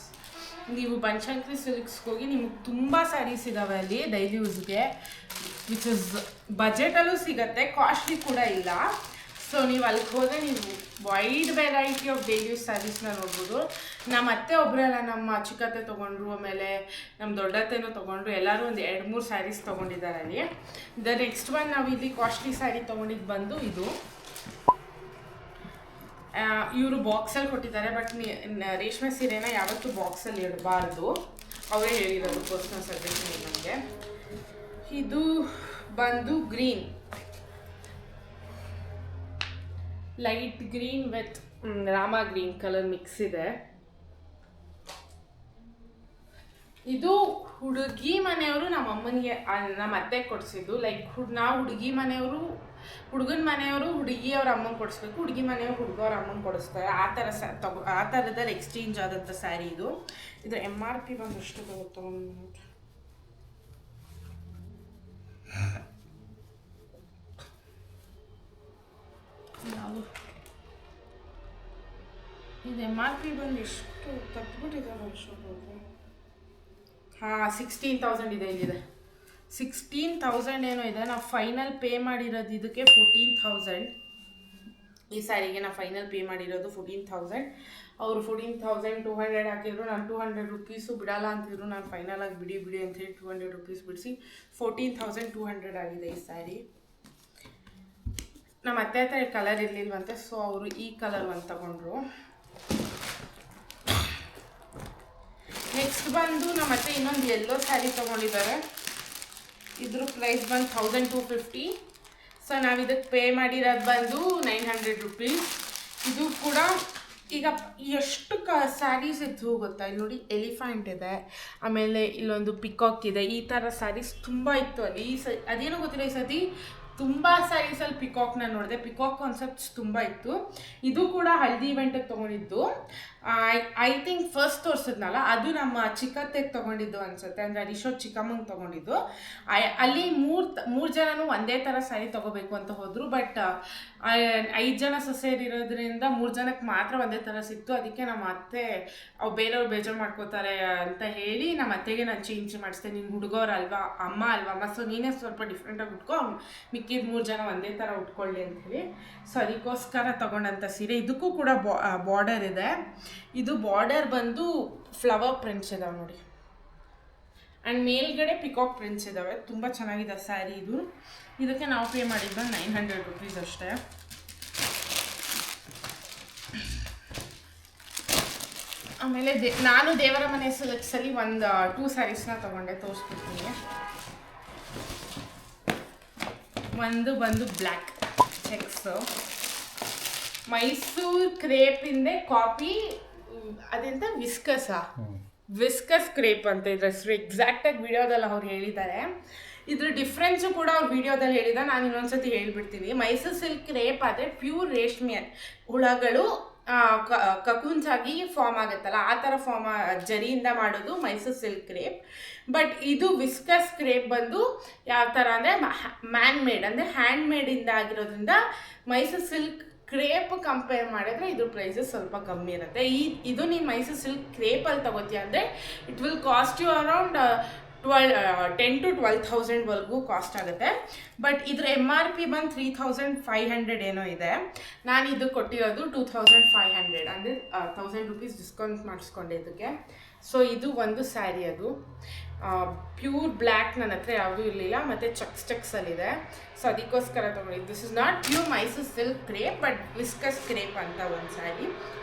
D: ನೀವು ಬನಶಂಕರಿ ಸಿಲ್ಕ್ಸ್ಗೆ ಹೋಗಿ ನಿಮಗೆ ತುಂಬ ಸ್ಯಾರೀಸ್ ಇದ್ದಾವೆ ಅಲ್ಲಿ ಡೈಲಿ ಯೂಸ್ಗೆ. ವಿಚ್ ಇಸ್ ಬಜೆಟಲ್ಲೂ ಸಿಗುತ್ತೆ, ಕಾಸ್ಟ್ಲಿ ಕೂಡ ಇಲ್ಲ. ಸೊ ನೀವು ಅಲ್ಲಿಗೆ ಹೋದರೆ ನೀವು wide variety of daily use ಸ್ಯಾರೀಸ್ನ ನೋಡ್ಬೋದು. ನಮ್ಮ ಅತ್ತೆ ಒಬ್ಬರಲ್ಲ, ನಮ್ಮ ಚಿಕ್ಕತ್ತೆ ತೊಗೊಂಡ್ರು, ಆಮೇಲೆ ನಮ್ಮ ದೊಡ್ಡತ್ತೆನೂ ತೊಗೊಂಡ್ರು, ಎಲ್ಲರೂ ಒಂದು 2-3 ಸ್ಯಾರೀಸ್ ತೊಗೊಂಡಿದ್ದಾರೆ ಅಲ್ಲಿ. ದ ನೆಕ್ಸ್ಟ್ ಒನ್ ನಾವು ಇಲ್ಲಿ ಕಾಸ್ಟ್ಲಿ ಸ್ಯಾರಿ ತೊಗೊಂಡಿದ್ದು ಬಂದು ಇದು. ಇವರು ಬಾಕ್ಸಲ್ಲಿ ಕೊಟ್ಟಿದ್ದಾರೆ, ಬಟ್ ರೇಷ್ಮೆ ಸೀರೆನ ಯಾವತ್ತೂ ಬಾಕ್ಸಲ್ಲಿ ಇಡಬಾರ್ದು, ಅವರೇ ಹೇಳಿರೋದು ಪರ್ಸ್ನಲ್ ಸಜೆಷನ್ ನನಗೆ. ಇದು ಬಂದು green, light green with Rama green colour mix ಇದೆ. ಇದು ಹುಡುಗಿ ಮನೆಯವರು ನಮ್ಮ ಅಮ್ಮನಿಗೆ ನಮ್ಮ ಅತ್ತೆ ಕೊಡಿಸಿದ್ದು. ಲೈಕ್ ನಾವು ಹುಡುಗಿ ಮನೆಯವರು ಹುಡುಗನ ಮನೆಯವರು ಹುಡುಗಿಯವ್ರ ಅಮ್ಮಂಗೆ ಕೊಡಿಸ್ಬೇಕು, ಹುಡುಗಿ ಮನೆಯವರು ಹುಡುಗವ್ರ ಅಮ್ಮಂಗೆ ಕೊಡಿಸ್ತಾರೆ. ಆ ಥರದಲ್ಲಿ ಎಕ್ಸ್ಚೇಂಜ್ ಆದಂಥ ಸ್ಯಾರಿ ಇದು. ಇದರ MRP ಬಂದು ಎಷ್ಟು ಬರುತ್ತೆ? ಇದು MRP ಬಂದು ಎಷ್ಟು ತಪ್ಪಿಬಿಟ್ಟಿದ್ದಾರೆ ಅಷ್ಟೊಂದು. 16,000 ಇದೆ, ಇಲ್ಲಿದೆ 16,000 ಏನೋ ಇದೆ. ನಾವು ಫೈನಲ್ ಪೇ ಮಾಡಿರೋದು ಇದಕ್ಕೆ 14,000. ಈ ಸ್ಯಾರಿಗೆ ನಾವು ಫೈನಲ್ ಪೇ ಮಾಡಿರೋದು 14,000. ಅವರು 14,200 ಹಾಕಿದ್ರು, ನಾನು 200 ರುಪೀಸು ಬಿಡಲ್ಲ ಅಂತಿದ್ರು. ನಾನು ಫೈನಲಾಗಿ ಬಿಡಿ ಅಂಥೇಳಿ 200 ರುಪೀಸ್ ಬಿಡಿಸಿ 14,200 ಆಗಿದೆ ಈ ಸ್ಯಾರಿ. ನಮ್ಮ ಅತ್ತೆ ಹತ್ರ ಈ ಕಲರ್ ಇರಲಿಲ್ವಂತೆ, ಸೊ ಅವರು ಈ ಕಲರ್ ಒಂದು ತಗೊಂಡ್ರು. ನೆಕ್ಸ್ಟ್ ಬಂದು ನಮ್ಮ ಅತ್ತೆ ಇನ್ನೊಂದು ಯೆಲ್ಲೋ ಸ್ಯಾರಿ ತೊಗೊಂಡಿದ್ದಾರೆ. ಇದ್ರ ಪ್ರೈಸ್ ಬಂದು 1,250. ಸೊ ನಾವು ಇದಕ್ಕೆ ಪೇ ಮಾಡಿರೋದು ಬಂದು 900 ರುಪೀಸ್. ಇದು ಕೂಡ ಈಗ ಎಷ್ಟು ಸ್ಯಾರೀಸ್ ಇತ್ತು ಗೊತ್ತಾ? ಇಲ್ಲಿ ನೋಡಿ, ಎಲಿಫೆಂಟ್ ಇದೆ, ಆಮೇಲೆ ಇಲ್ಲೊಂದು ಪಿಕಾಕ್ ಇದೆ, ಈ ಥರ ಸ್ಯಾರೀಸ್ ತುಂಬ ಇತ್ತು ಅಲ್ಲಿ. ಅದೇನೋ ಗೊತ್ತಿಲ್ಲ, ಈ ಸತಿ ತುಂಬ ಸ್ಯಾರೀಸಲ್ಲಿ ಪಿಕಾಕ್ನ ನೋಡಿದೆ. ಪಿಕಾಕ್ ಕಾನ್ಸೆಪ್ಟ್ಸ್ ತುಂಬ ಇತ್ತು. ಇದು ಕೂಡ ಹಲ್ದಿ ಇವೆಂಟಿಗೆ ತೊಗೊಂಡಿದ್ದು. ಐ ಥಿಂಕ್ ಫಸ್ಟ್ ತೋರಿಸಿದ್ನಲ್ಲ, ಅದು ನಮ್ಮ ಚಿಕ್ಕತ್ತೆಗೆ ತೊಗೊಂಡಿದ್ದು ಅನಿಸುತ್ತೆ, ಅಂದರೆ ಅರಿಶೋ ಚಿಕ್ಕಮ್ಮಂಗೆ ತೊಗೊಂಡಿದ್ದು. ಅಲ್ಲಿ ಮೂರು ಜನನೂ ಒಂದೇ ಥರ ಸ್ಯಾರಿ ತೊಗೋಬೇಕು ಅಂತ ಹೋದರು. ಬಟ್ 5 ಜನ ಸೊಸೆಯರಿರೋದ್ರಿಂದ 3 ಜನಕ್ಕೆ ಮಾತ್ರ ಒಂದೇ ಥರ ಸಿಕ್ತು. ಅದಕ್ಕೆ ನಮ್ಮ ಅತ್ತೆ ಬೇರೆಯವ್ರು ಬೇಜಾರು ಮಾಡ್ಕೋತಾರೆ ಅಂತ ಹೇಳಿ ನಮ್ಮ ಅತ್ತೆಗೆ ನಾನು ಚೇಂಜ್ ಮಾಡಿಸ್ದೆ. ನೀನು ಹುಡುಗವ್ರಲ್ವಾ, ಅಮ್ಮ ಅಲ್ವಾ, ಸೊ ನೀನೇ ಸ್ವಲ್ಪ ಡಿಫ್ರೆಂಟಾಗಿ ಉಟ್ಕೊ, ಮಿಕ್ಕಿದ 3 ಜನ ಒಂದೇ ಥರ ಉಟ್ಕೊಳ್ಳಿ ಅಂಥೇಳಿ. ಸೊ ಅದಕ್ಕೋಸ್ಕರ ತೊಗೊಂಡಂಥ ಸೀರೆ. ಇದಕ್ಕೂ ಕೂಡ ಬಾರ್ಡರ್ ಇದೆ. ಇದು ಬಾರ್ಡರ್ ಬಂದು ಫ್ಲವರ್ ಪ್ರಿಂಟ್ಸ್ ಇದಾವೆ ನೋಡಿ, ಆ್ಯಂಡ್ ಮೇಲ್ಗಡೆ ಪಿಕಾಕ್ ಪ್ರಿಂಟ್ಸ್ ಇದ್ದಾವೆ. ತುಂಬ ಚೆನ್ನಾಗಿದೆ ಸ್ಯಾರಿ ಇದು. ಇದಕ್ಕೆ ನಾವು ಪೇ ಮಾಡಿದ್ದು 900 ರುಪೀಸ್ ಅಷ್ಟೇ. ಆಮೇಲೆ ನಾನು ದೇವರ ಮನೆ ಸೆಲೆಕ್ಟ್ಸಲ್ಲಿ ಒಂದು 2 ಸ್ಯಾರೀಸ್ನ ತೊಗೊಂಡೆ, ತೋರಿಸ್ಬಿಡ್ತೀನಿ. ಒಂದು ಬಂದು ಬ್ಲ್ಯಾಕ್ ಚೆಕ್ಸು, ಮೈಸೂರು ಕ್ರೇಪಿಂದೆ ಕಾಪಿ, ಅದೆಂತ ವಿಸ್ಕಸ್ ಕ್ರೇಪ್ ಅಂತ ಇದ್ರ ಹೆಸರು. ಎಕ್ಸಾಕ್ಟಾಗಿ ವಿಡಿಯೋದಲ್ಲಿ ಅವ್ರು ಹೇಳಿದ್ದಾರೆ. ಇದ್ರ ಡಿಫ್ರೆನ್ಸು ಕೂಡ ಅವ್ರು ವಿಡಿಯೋದಲ್ಲಿ ಹೇಳಿದ್ದಾರೆ, ನಾನು ಇನ್ನೊಂದ್ಸತಿ ಹೇಳ್ಬಿಡ್ತೀನಿ. ಮೈಸೂರು ಸಿಲ್ಕ್ ಕ್ರೇಪ್ ಆದರೆ ಪ್ಯೂರ್ ರೇಷ್ಮೆ ಹುಳಗಳು ಕಕೂನ್ಸ್ ಆಗಿ ಫಾರ್ಮ್ ಆಗುತ್ತಲ್ಲ, ಆ ಥರ ಜರಿಯಿಂದ ಮಾಡೋದು ಮೈಸೂರು ಸಿಲ್ಕ್ ಕ್ರೇಪ್. ಬಟ್ ಇದು ವಿಸ್ಕಸ್ ಕ್ರೇಪ್ ಬಂದು ಯಾವ ಥರ ಅಂದರೆ ಮ್ಯಾನ್ ಮೇಡ್, ಅಂದರೆ ಹ್ಯಾಂಡ್ ಮೇಡಿಂದ ಆಗಿರೋದ್ರಿಂದ ಮೈಸೂರು ಸಿಲ್ಕ್ ಕ್ರೇಪ್ ಕಂಪೇರ್ ಮಾಡಿದ್ರೆ ಇದ್ರ ಪ್ರೈಸಸ್ ಸ್ವಲ್ಪ ಕಮ್ಮಿ ಇರುತ್ತೆ. ಇದು ನೀನು ಮೈಸೂರು ಸಿಲ್ಕ್ ಕ್ರೇಪಲ್ಲಿ ತೊಗೋತೀಯ ಅಂದರೆ it will cost you around 10,000 to 12,000ವರೆಗೂ ಕಾಸ್ಟ್ ಆಗುತ್ತೆ. ಬಟ್ ಇದ್ರ MRP ಬಂದು 3,500 ಏನೋ ಇದೆ. ನಾನು ಇದು ಕೊಟ್ಟಿರೋದು 2,500, ಅಂದರೆ 1,000 ರುಪೀಸ್ ಡಿಸ್ಕೌಂಟ್ ಮಾಡಿಸ್ಕೊಂಡೆ ಇದಕ್ಕೆ. ಸೊ ಇದು ಒಂದು ಸ್ಯಾರಿ, ಅದು ಪ್ಯೂರ್ ಬ್ಲ್ಯಾಕ್ ನನ್ನ ಹತ್ರ ಯಾವುದೂ ಇರಲಿಲ್ಲ, ಮತ್ತು ಚೆಕ್ಸಲ್ಲಿದೆ. ಸೊ ಅದಕ್ಕೋಸ್ಕರ ತೊಗೊಂಡಿದ್ದು. This is not pure Mysuru silk crepe, but viscus crepe ಅಂತ ಒಂದು ಸ್ಯಾರಿ.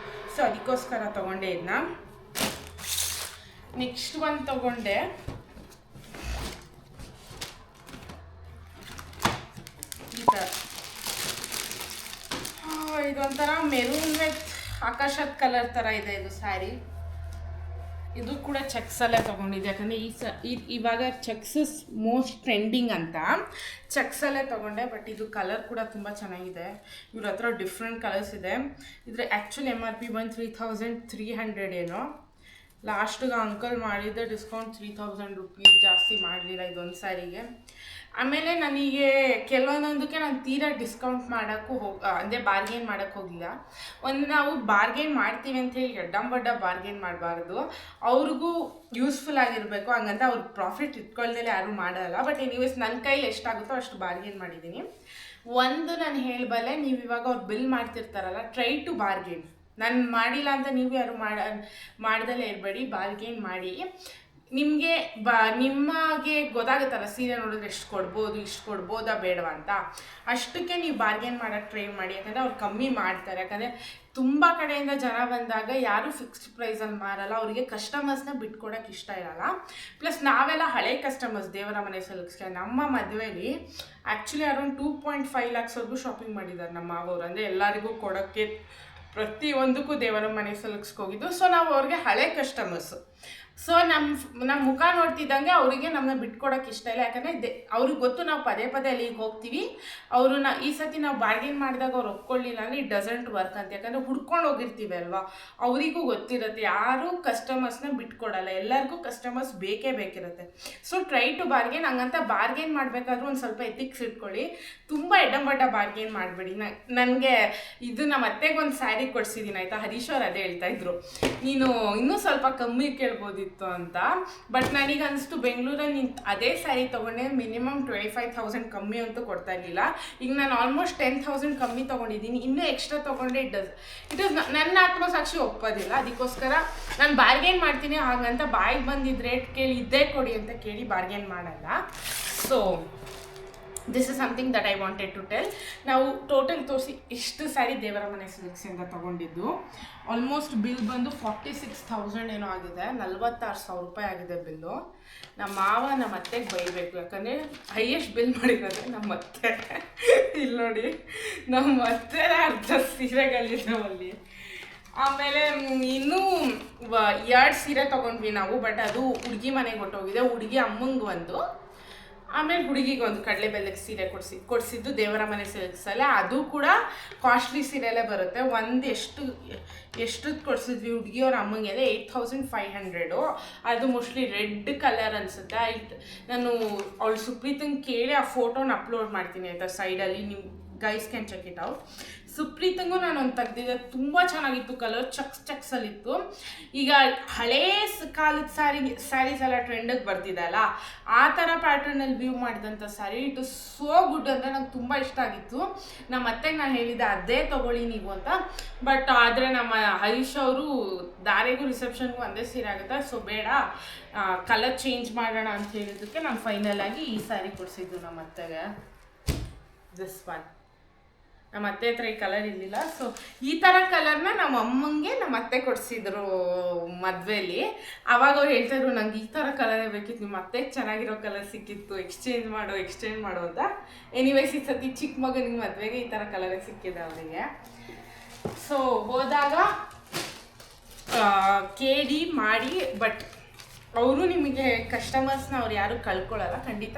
D: ಸೊ ಅದಕ್ಕೋಸ್ಕರ ತೊಗೊಂಡೆ ಇದನ್ನ. ನೆಕ್ಸ್ಟ್ ಒಂದು ತೊಗೊಂಡೆ, ಈ ಥರ ಇದೊಂಥರ ಮೆರೂನ್ ವಿತ್ ಆಕಾಶದ ಕಲರ್ ಥರ ಇದೆ ಇದು ಸ್ಯಾರಿ. ಇದು ಕೂಡ ಚೆಕ್ಸಲ್ಲೇ ತೊಗೊಂಡಿದ್ದೆ, ಯಾಕಂದರೆ ಇವಾಗ ಚೆಕ್ಸ್ ಇಸ್ ಮೋಸ್ಟ್ ಟ್ರೆಂಡಿಂಗ್ ಅಂತ ಚೆಕ್ಸಲ್ಲೇ ತೊಗೊಂಡೆ. ಬಟ್ ಇದು ಕಲರ್ ಕೂಡ ತುಂಬ ಚೆನ್ನಾಗಿದೆ. ಇವ್ರ ಹತ್ರ ಡಿಫ್ರೆಂಟ್ ಕಲರ್ಸ್ ಇದೆ. ಇದ್ರ ಆ್ಯಕ್ಚುಲಿ MRP ಬಂದು 3,300 ಏನೋ. ಲಾಸ್ಟಿಗೆ ಅಂಕಲ್ ಮಾಡಿದ್ದೆ ಡಿಸ್ಕೌಂಟ್ 3000 ರುಪೀಸ್, ಜಾಸ್ತಿ ಮಾಡಲಿಲ್ಲ ಇದೊಂದು ಸ್ಯಾರಿಗೆ. ಆಮೇಲೆ ನನಗೆ ಕೆಲವೊಂದೊಂದಕ್ಕೆ ನಾನು ತೀರಾ ಡಿಸ್ಕೌಂಟ್ ಮಾಡೋಕ್ಕೂ ಅಂದರೆ ಬಾರ್ಗೇನ್ ಮಾಡೋಕ್ಕೆ ಹೋಗಿಲ್ಲ. ನಾವು ಬಾರ್ಗೇನ್ ಮಾಡ್ತೀವಿ ಅಂತ ಹೇಳಿ ಎಡ್ಡಂಬಡ್ಡ ಬಾರ್ಗೇನ್ ಮಾಡಬಾರ್ದು, ಅವ್ರಿಗೂ ಯೂಸ್ಫುಲ್ ಆಗಿರಬೇಕು, ಹಂಗಂತ ಅವ್ರು ಪ್ರಾಫಿಟ್ ಇಟ್ಕೊಳ್ದೇ ಯಾರೂ ಮಾಡಲ್ಲ. ಬಟ್ ಎನಿವೇಸ್ ನನ್ನ ಕೈಲಿ ಎಷ್ಟಾಗುತ್ತೋ ಅಷ್ಟು ಬಾರ್ಗೇನ್ ಮಾಡಿದ್ದೀನಿ. ಒಂದು ನಾನು ಹೇಳಬಲ್ಲೆ, ನೀವು ಇವಾಗ ಅವ್ರು ಬಿಲ್ ಮಾಡ್ತಿರ್ತಾರಲ್ಲ, ಟ್ರೈ ಟು ಬಾರ್ಗೇನ್. ನಾನು ಮಾಡಿಲ್ಲ ಅಂತ ನೀವು ಯಾರು ಮಾಡ್ದಲ್ಲೇ ಇರಬೇಡಿ, ಬಾರ್ಗೇನ್ ಮಾಡಿ. ನಿಮಗೆ ನಿಮಗೆ ಗೊತ್ತಾಗುತ್ತಲ್ಲ ಸೀರೆ ನೋಡಿದ್ರೆ ಎಷ್ಟು ಕೊಡ್ಬೋದು, ಇಷ್ಟು ಕೊಡ್ಬೋದಾ ಬೇಡವಾ ಅಂತ, ಅಷ್ಟಕ್ಕೆ ನೀವು ಬಾರ್ಗೇನ್ ಮಾಡೋಕ್ಕೆ ಟ್ರೈ ಮಾಡಿ. ಯಾಕಂದರೆ ಅವ್ರು ಕಮ್ಮಿ ಮಾಡ್ತಾರೆ. ಯಾಕಂದರೆ ತುಂಬ ಕಡೆಯಿಂದ ಜನ ಬಂದಾಗ ಯಾರೂ ಫಿಕ್ಸ್ಡ್ ಪ್ರೈಸಲ್ಲಿ ಮಾರಲ್ಲ, ಅವರಿಗೆ ಕಸ್ಟಮರ್ಸ್ನ ಬಿಟ್ಕೊಡೋಕೆ ಇಷ್ಟ ಇರಲ್ಲ. ಪ್ಲಸ್ ನಾವೆಲ್ಲ ಹಳೆ ಕಸ್ಟಮರ್ಸ್ ದೇವರ ಮನೆ ಸಿಲ್ಕ್ಸ್ಗೆ. ನಮ್ಮ ಮದುವೆಯಲ್ಲಿ ಆ್ಯಕ್ಚುಲಿ ಅರೌಂಡ್ 2.5 lakhsವರೆಗೂ ಶಾಪಿಂಗ್ ಮಾಡಿದ್ದಾರೆ ನಮ್ಮ ಮಾವರು. ಅಂದರೆ ಎಲ್ಲರಿಗೂ ಕೊಡೋಕ್ಕೆ ಪ್ರತಿಯೊಂದಕ್ಕೂ ದೇವರ ಮನೆ ಸಿಲ್ಕ್ಸ್ಗೆ ಹೋಗಿದ್ದು. ಸೊ ನಾವು ಅವ್ರಿಗೆ ಹಳೆ ಕಸ್ಟಮರ್ಸು. ಸೊ ನಮ್ಮ ಮುಖ ನೋಡ್ತಿದ್ದಂಗೆ ಅವರಿಗೆ ನಮ್ಮನ್ನ ಬಿಟ್ಕೊಡೋಕೆ ಇಷ್ಟ ಇಲ್ಲ. ಯಾಕಂದರೆ ಅವ್ರಿಗೆ ಗೊತ್ತು ನಾವು ಪದೇ ಪದೇ ಅಲ್ಲಿಗೆ ಹೋಗ್ತೀವಿ, ಅವ್ರನ್ನ ಈ ಸತಿ ನಾವು ಬಾರ್ಗೇನ್ ಮಾಡಿದಾಗ ಅವ್ರು ಒಪ್ಕೊಳ್ಳಿಲ್ಲ ಅಂದರೆ ಇಟ್ ಡಸಂಟ್ ವರ್ಕ್ ಅಂತ. ಯಾಕಂದರೆ ಹುಡ್ಕೊಂಡು ಹೋಗಿರ್ತೀವಿ ಅಲ್ವಾ, ಅವರಿಗೂ ಗೊತ್ತಿರುತ್ತೆ ಯಾರೂ ಕಸ್ಟಮರ್ಸ್ನ ಬಿಟ್ಕೊಡಲ್ಲ, ಎಲ್ಲರಿಗೂ ಕಸ್ಟಮರ್ಸ್ ಬೇಕೇ ಬೇಕಿರುತ್ತೆ. So try to bargain. ಹಂಗಂತ ಬಾರ್ಗೇನ್ ಮಾಡಬೇಕಾದ್ರೂ ಒಂದು ಸ್ವಲ್ಪ ಎಥಿಕ್ಸ್ ಇಟ್ಕೊಳ್ಳಿ, ತುಂಬ ಎಡಂಬಡ್ಡ ಬಾರ್ಗೇನ್ ಮಾಡಬೇಡಿ. ನನಗೆ ಇದು ನಮ್ಮ ಅತ್ತೆಗೆ ಒಂದು ಸ್ಯಾರಿ ಕೊಡಿಸಿದ್ದೀನಿ ಆಯಿತಾ, ಹರೀಶ್ ಅವ್ರು ಅದೇ ಹೇಳ್ತಾಯಿದ್ರು, ನೀನು ಇನ್ನೂ ಸ್ವಲ್ಪ ಕಮ್ಮಿ ಕೇಳ್ಬೋದಿತ್ತು ಅಂತ. ಬಟ್ ನನಗೆ ಅನಿಸ್ತು ಬೆಂಗಳೂರಲ್ಲಿ ನೀನು ಅದೇ ಸ್ಯಾರಿ ತೊಗೊಂಡೆ ಮಿನಿಮಮ್ 25,000 ಕಮ್ಮಿ ಅಂತೂ ಕೊಡ್ತಾ ಇರಲಿಲ್ಲ. ಈಗ ನಾನು ಆಲ್ಮೋಸ್ಟ್ 10,000 ಕಮ್ಮಿ ತೊಗೊಂಡಿದ್ದೀನಿ, ಇನ್ನೂ ಎಕ್ಸ್ಟ್ರಾ ತೊಗೊಂಡ್ರೆ ಇಟ್ ಇಸ್ ನನ್ನ ಆತ್ಮಸಾಕ್ಷಿ ಒಪ್ಪೋದಿಲ್ಲ. ಅದಕ್ಕೋಸ್ಕರ ನಾನು ಬಾರ್ಗೇನ್ ಮಾಡ್ತೀನಿ, ಹಾಗಂತ ಬಾಯಿಗೆ ಬಂದಿದ್ದ ರೇಟ್ ಕೇಳಿ ಇದ್ದೇ ಕೊಡಿ ಅಂತ ಕೇಳಿ ಬಾರ್ಗೇನ್ ಮಾಡಲ್ಲ. So this is something that I wanted to tell. ನಾವು ಟೋಟಲ್ ತೋರಿಸಿ ಇಷ್ಟು ಸ್ಯಾರಿ ದೇವರ ಮನೆ ಸಿಲ್ಕ್ಸಿಂದ ತೊಗೊಂಡಿದ್ದು. ಆಲ್ಮೋಸ್ಟ್ ಬಿಲ್ ಬಂದು 46,000 ಏನೋ ಆಗಿದೆ, 46,000 ರೂಪಾಯಿ ಆಗಿದೆ ಬಿಲ್ಲು. ನಮ್ಮ ಮಾವ ನಮ್ಮ ಅತ್ತೆಗೆ ಬೈಬೇಕು, ಯಾಕಂದರೆ ಹೈಯೆಸ್ಟ್ ಬಿಲ್ ಮಾಡಿರೋದು ನಮ್ಮ ಅತ್ತೆ. ಇಲ್ಲಿ ನೋಡಿ, ನಮ್ಮ ಅತ್ತೆ ಅರ್ಧ ಸೀರೆಗಳಿದ್ದಾವೆ ಅಲ್ಲಿ. ಆಮೇಲೆ ಇನ್ನೂ 2 ಸೀರೆ ತೊಗೊಂಡ್ವಿ ನಾವು, ಬಟ್ ಅದು ಹುಡುಗಿ ಮನೆಗೆ ಹೊಟ್ಟೋಗಿದೆ. ಹುಡುಗಿ ಅಮ್ಮಂಗೆ ಒಂದು, ಆಮೇಲೆ ಹುಡುಗಿಗೆ ಒಂದು ಕಡಲೆ ಬೆಲ್ಲಕ್ಕೆ ಸೀರೆ ಕೊಡಿಸಿದ್ದು ದೇವರ ಮನೆ ಸಿಲ್ಕ್ಸಲ್ಲೇ. ಅದು ಕೂಡ ಕಾಸ್ಟ್ಲಿ ಸೀರೆಯಲ್ಲೇ ಬರುತ್ತೆ. ಒಂದು ಎಷ್ಟು ಕೊಡಿಸಿದ್ವಿ ಹುಡುಗಿಯವ್ರ ಅಮ್ಮಂಗೆ ಅಂದರೆ 8,500. ಅದು ಮೋಸ್ಟ್ಲಿ ರೆಡ್ ಕಲರ್ ಅನಿಸುತ್ತೆ. ನಾನು ಅವಳು ಸುಪ್ರೀತಂಗೆ ಕೇಳಿ ಆ ಫೋಟೋನ ಅಪ್ಲೋಡ್ ಮಾಡ್ತೀನಿ ಆಯಿತಾ ಸೈಡಲ್ಲಿ, ನೀವು guys can check it out. ಸುಪ್ರೀತಂಗೂ ನಾನು ಒಂದು ತೆಗ್ದಿದ್ದೆ, ತುಂಬ ಚೆನ್ನಾಗಿತ್ತು, ಕಲರ್ ಚಕ್ಸಲ್ಲಿತ್ತು. ಈಗ ಹಳೇ ಕಾಲದ ಸ್ಯಾರೀಸ್ ಎಲ್ಲ ಟ್ರೆಂಡಿಗೆ ಬರ್ತಿದೆ ಅಲ್ಲ, ಆ ಥರ ಪ್ಯಾಟರ್ನಲ್ಲಿ ವ್ಯೂ ಮಾಡಿದಂಥ sari it is so good ಅಂದರೆ ನಂಗೆ ತುಂಬ ಇಷ್ಟ ಆಗಿತ್ತು. ನಮ್ಮ ಅತ್ತೆಗೆ ನಾನು ಹೇಳಿದ್ದೆ ಅದೇ ತೊಗೊಳ್ಳಿ ನೀವು ಅಂತ. ಬಟ್ ಆದರೆ ನಮ್ಮ ಹರೀಶ್ ಅವರು ದಾರೆಗೂ ರಿಸೆಪ್ಷನ್ಗೂ ಒಂದೇ ಸೀರೆ ಆಗುತ್ತೆ, ಸೊ ಬೇಡ ಕಲರ್ ಚೇಂಜ್ ಮಾಡೋಣ ಅಂತ ಹೇಳಿದ್ದಕ್ಕೆ ನಾನು ಫೈನಲ್ ಆಗಿ ಈ ಸ್ಯಾರಿ ಕೊಡಿಸಿದ್ದು ನಮ್ಮ ಅತ್ತೆಗೆ. ದಿಸ್ ಒನ್ ನಮ್ಮ ಅತ್ತೆ ಹತ್ರ ಈ ಕಲರ್ ಇರಲಿಲ್ಲ, ಸೊ ಈ ಥರ ಕಲರ್ನ ನಮ್ಮ ಅಮ್ಮಂಗೆ ನಮ್ಮ ಅತ್ತೆ ಕೊಡಿಸಿದ್ರು ಮದುವೆಯಲ್ಲಿ. ಆವಾಗ ಅವ್ರು ಹೇಳ್ತಾಯಿದ್ರು, ನಂಗೆ ಈ ಥರ ಕಲರೇ ಬೇಕಿತ್ತು, ನಿಮ್ಮ ಅತ್ತೆಗೆ ಚೆನ್ನಾಗಿರೋ ಕಲರ್ ಸಿಕ್ಕಿತ್ತು, ಎಕ್ಸ್ಚೇಂಜ್ ಮಾಡು ಅಂತ. ಎನಿವೇಸ್ ಈ ಸತಿ ಚಿಕ್ಕ ಮಗನಿಗೆ ಮದುವೆಗೆ ಈ ಥರ ಕಲರೇ ಸಿಕ್ಕಿದೆ ಅವರಿಗೆ. ಸೊ ಹೋದಾಗ ಕೇಳಿ ಮಾಡಿ, ಬಟ್ ಅವರು ನಿಮಗೆ ಕಸ್ಟಮರ್ಸ್ನ ಅವ್ರು ಯಾರು ಕಳ್ಕೊಳ್ಳಲ್ಲ, ಖಂಡಿತ